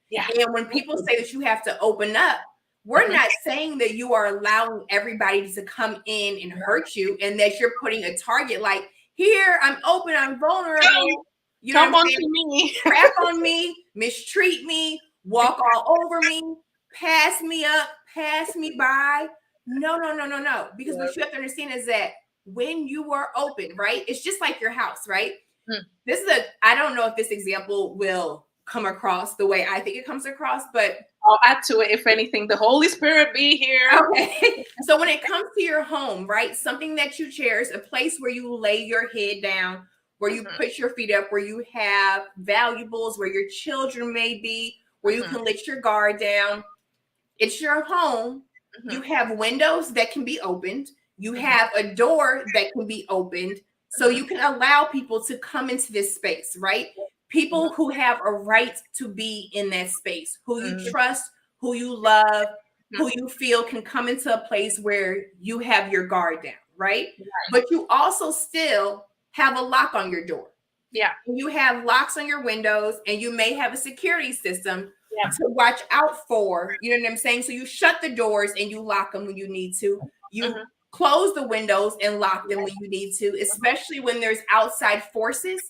Yeah. And when people say that you have to open up, we're not saying that you are allowing everybody to come in and hurt you, and that you're putting a target like, here, I'm open, I'm vulnerable. You know Come what I'm on saying? to me. Crap on me, mistreat me, walk all over me, pass me up, pass me by. No. Because what you have to understand is that when you are open, right? It's just like your house, right? This is I don't know if this example will come across the way I think it comes across, but I'll add to it if anything. The Holy Spirit be here. Okay. So when it comes to your home, right? Something that you cherish, a place where you lay your head down, where you put your feet up, where you have valuables, where your children may be, where you can let your guard down. It's your home. You have windows that can be opened. You have a door that can be opened. So you can allow people to come into this space, right? People who have a right to be in that space, who you trust, who you love, who you feel can come into a place where you have your guard down, right? But you also still have a lock on your door. Yeah. You have locks on your windows, and you may have a security system to watch out for, you know what I'm saying? So you shut the doors and you lock them when you need to. You close the windows and lock them when you need to, especially when there's outside forces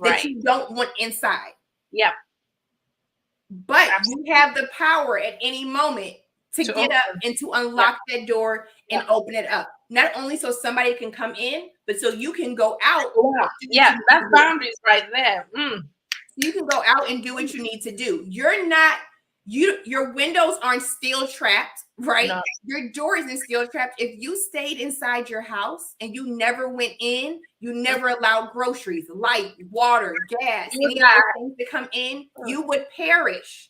that you don't want inside. Yeah. But you have the power at any moment to get up and to unlock that door and open it up. Not only so somebody can come in, but so you can go out. Yeah, that's boundaries right there. You can go out and do what you need to do. Your windows aren't steel trapped, right? No. Your door isn't steel trapped. If you stayed inside your house and you never went in, you never allowed groceries, light, water, gas, any other things to come in, you would perish.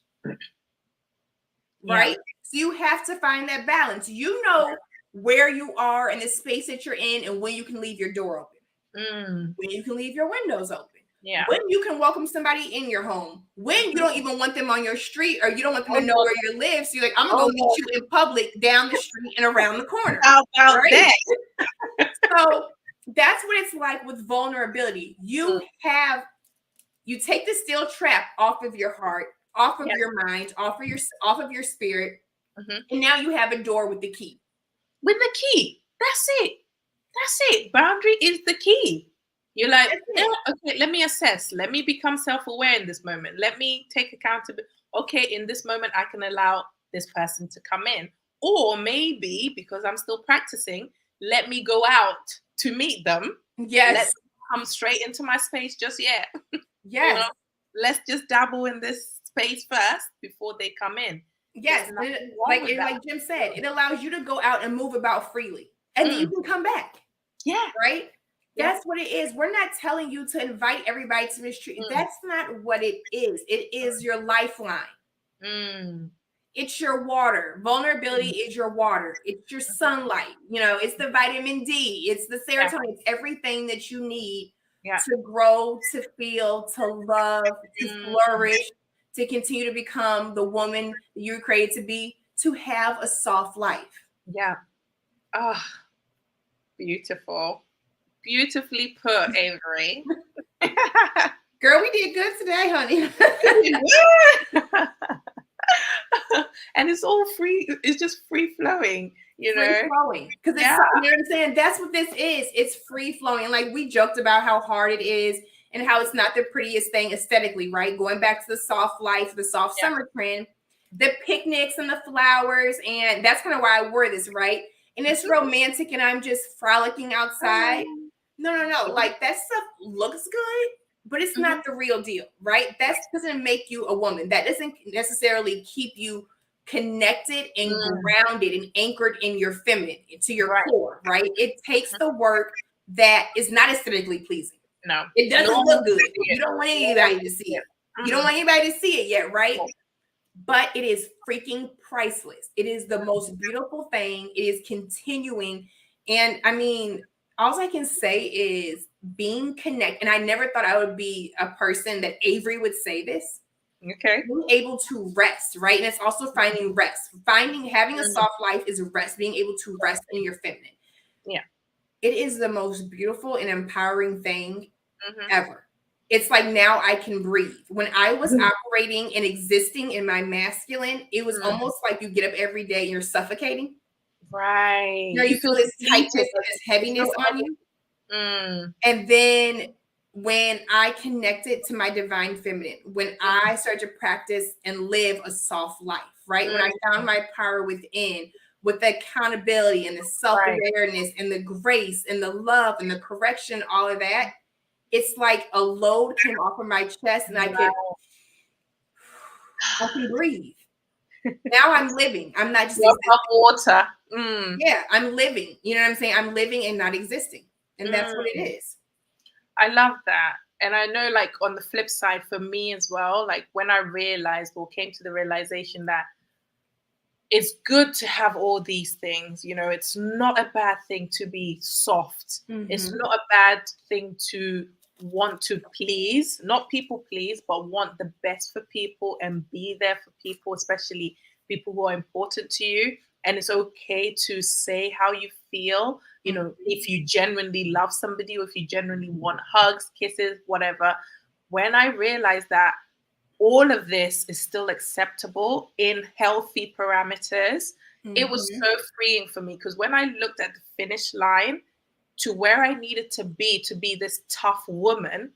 Right? So you have to find that balance. You know where you are and the space that you're in, and when you can leave your door open, when you can leave your windows open. Yeah. When you can welcome somebody in your home, when you don't even want them on your street, or you don't want them to know where you live. So you're like, I'm gonna go meet you in public down the street and around the corner. How about that? So that's what it's like with vulnerability. You take the steel trap off of your heart, off of your mind, off of your spirit, and now you have a door with the key. With the key. That's it. Boundary is the key. You're like, okay, let me assess. Let me become self-aware in this moment. Let me take accountability. Okay, in this moment, I can allow this person to come in. Or maybe, because I'm still practicing, let me go out to meet them. Yes. Let them come straight into my space just yet. Yes. You know, let's just dabble in this space first before they come in. Yes. Like Jim said, it allows you to go out and move about freely. And then you can come back. Yeah. Right? That's what it is. We're not telling you to invite everybody to mistreat. That's not what it is. It is your lifeline. It's your water. Vulnerability is your water. It's your sunlight. You know, it's the vitamin D. It's the serotonin. It's everything that you need to grow, to feel, to love, to flourish, to continue to become the woman you're created to be, to have a soft life. Yeah. Oh, beautiful. Beautifully put, Avery. Girl, we did good today, honey. And it's all free. It's just free flowing, you know. Free flowing. Because you know what I'm saying? That's what this is. It's free flowing. And like we joked about how hard it is and how it's not the prettiest thing aesthetically, right? Going back to the soft life, the soft summer trend, the picnics and the flowers. And that's kind of why I wore this, right? And it's romantic and I'm just frolicking outside. No. Like that stuff looks good, but it's not the real deal, right? That doesn't make you a woman. That doesn't necessarily keep you connected and grounded and anchored in your feminine, to your core, right? It takes the work that is not aesthetically pleasing. No. It doesn't look good. You don't want anybody to see it. You don't want anybody to see it yet, right? But it is freaking priceless. It is the most beautiful thing. It is continuing. And I mean, all I can say is being connected. And I never thought I would be a person that Avery would say this. Okay. Being able to rest, right? And it's also finding rest. Having a soft life is rest, being able to rest in your feminine. Yeah. It is the most beautiful and empowering thing ever. it's like now I can breathe. When I was operating and existing in my masculine, it was almost like you get up every day and you're suffocating. Right. You know, you feel this tightness and this heaviness on you. And then when I connected to my divine feminine, when I started to practice and live a soft life, right? When I found my power within, with the accountability and the self-awareness and the grace and the love and the correction, all of that, it's like a load came off of my chest and I can breathe. Now I'm living. I'm not just existing. Water. Yeah, I'm living. You know what I'm saying? I'm living and not existing. And that's what it is. I love that. And I know, like, on the flip side for me as well, like when I realized or came to the realization that it's good to have all these things, you know, it's not a bad thing to be soft. It's not a bad thing to want to please, not people please, but want the best for people and be there for people, especially people who are important to you. And it's okay to say how you feel, you know, if you genuinely love somebody or if you genuinely want hugs, kisses, whatever. When I realized that all of this is still acceptable in healthy parameters, it was so freeing for me, because when I looked at the finish line to where I needed to be this tough woman,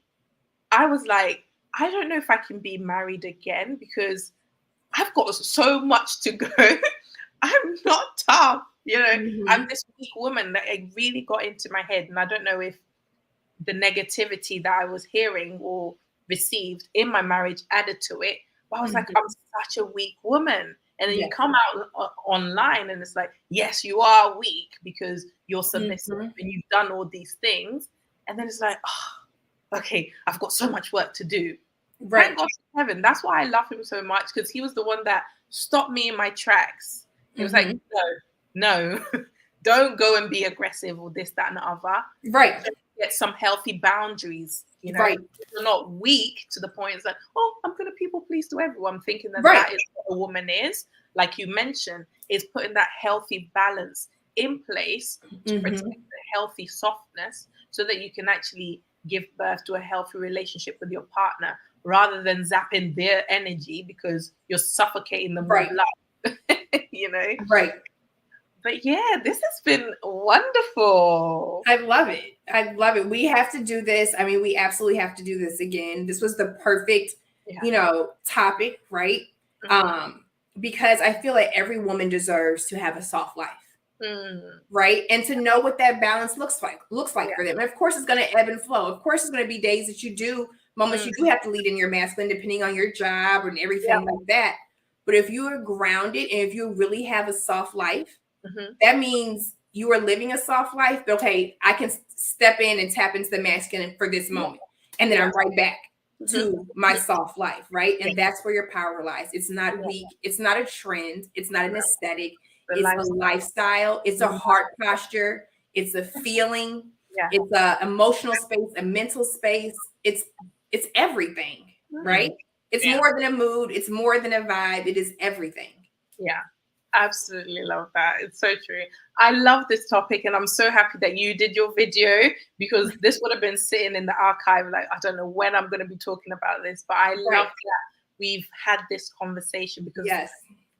I was like, I don't know if I can be married again because I've got so much to go. I'm not tough, you know. I'm this weak woman that it really got into my head. And I don't know if the negativity that I was hearing or received in my marriage added to it. But I was like, I'm such a weak woman. And then you come out online and it's like, yes, you are weak because you're submissive and you've done all these things. And then it's like, oh, okay, I've got so much work to do. Right. Thank God for Kevin. That's why I love him so much, because he was the one that stopped me in my tracks. He was like, no, don't go and be aggressive or this, that, and the other. Right. Just get some healthy boundaries. You know, you're not weak to the point it's like, oh, I'm going to people please to everyone, thinking that that is what a woman is. Like you mentioned, is putting that healthy balance in place to protect the healthy softness so that you can actually give birth to a healthy relationship with your partner, rather than zapping their energy because you're suffocating them with love. You know? Right. But yeah, this has been wonderful. I love it. I love it. We have to do this. I mean, we absolutely have to do this again. This was the perfect, you know, topic, right? Because I feel like every woman deserves to have a soft life. Right. And to know what that balance looks like for them. And of course, it's going to ebb and flow. Of course, it's going to be days that you do, moments you do have to lead in your masculine, depending on your job and everything like that. But if you are grounded and if you really have a soft life, that means you are living a soft life. But okay, I can step in and tap into the masculine for this moment. And then I'm right back to my soft life. Right. And that's where your power lies. It's not weak. It's not a trend. It's not an aesthetic. It's a lifestyle. It's a heart posture. It's a feeling. It's a emotional space, a mental space. It's everything, right? It's more than a mood. It's more than a vibe. It is everything. Yeah, absolutely love that. It's so true. I love this topic, and I'm so happy that you did your video, because this would have been sitting in the archive. Like, I don't know when I'm going to be talking about this, but I love that we've had this conversation, because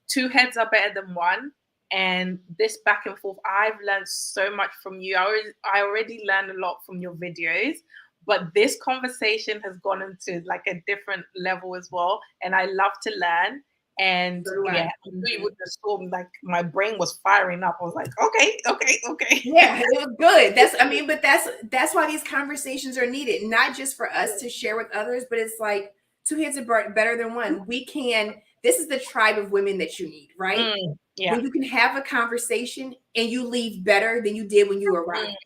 two heads are better than one. And this back and forth, I've learned so much from you. I already learned a lot from your videos, but this conversation has gone into like a different level as well. And I love to learn. And yeah, you would have saw me, like my brain was firing up. I was like, okay. Yeah, it was good. But that's why these conversations are needed, not just for us to share with others, but it's like two heads are better than one. This is the tribe of women that you need, right? When you can have a conversation and you leave better than you did when you arrived,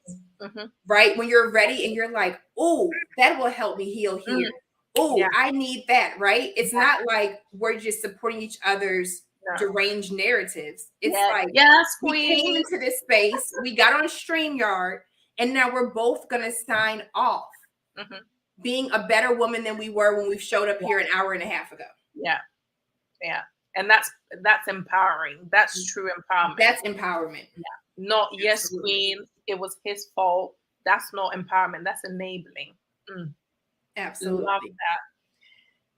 right? When you're ready and you're like, oh, that will help me heal here. Oh, I need that, right? It's not like we're just supporting each other's deranged narratives. It's like, we came into this space, we got on StreamYard, and now we're both going to sign off being a better woman than we were when we showed up here an hour and a half ago. Yeah. And that's empowering. That's true empowerment. That's empowerment. Not yes, queen, it was his fault. That's not empowerment. That's enabling. Absolutely. Love that.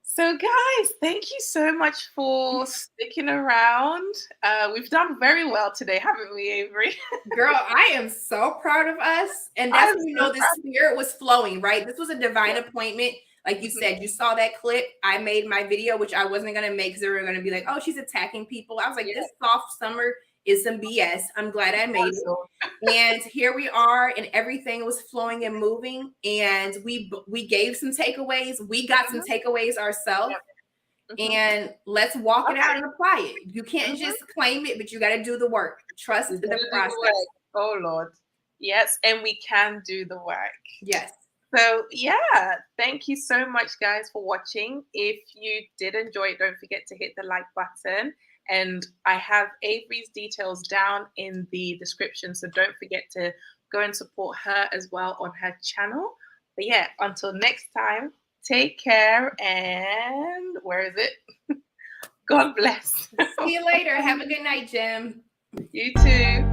So guys, thank you so much for sticking around. We've done very well today, haven't we, Avery? Girl, I am so proud of us. And that's when you know the spirit was flowing, right? This was a divine appointment. Like you said, you saw that clip. I made my video, which I wasn't going to make because they were going to be like, oh, she's attacking people. I was like, this soft summer is some BS. I'm glad I made it. And here we are, and everything was flowing and moving. And we gave some takeaways. We got some takeaways ourselves. And let's walk it out and apply it. You can't just claim it, but you got to do the work. Trust the process. Oh, Lord. Yes, and we can do the work. Yes. So, yeah, thank you so much, guys, for watching. If you did enjoy it, don't forget to hit the like button. And I have Avery's details down in the description, so don't forget to go and support her as well on her channel. But yeah, until next time, take care, and where is it? God bless. See you later. Have a good night, Jim. You too.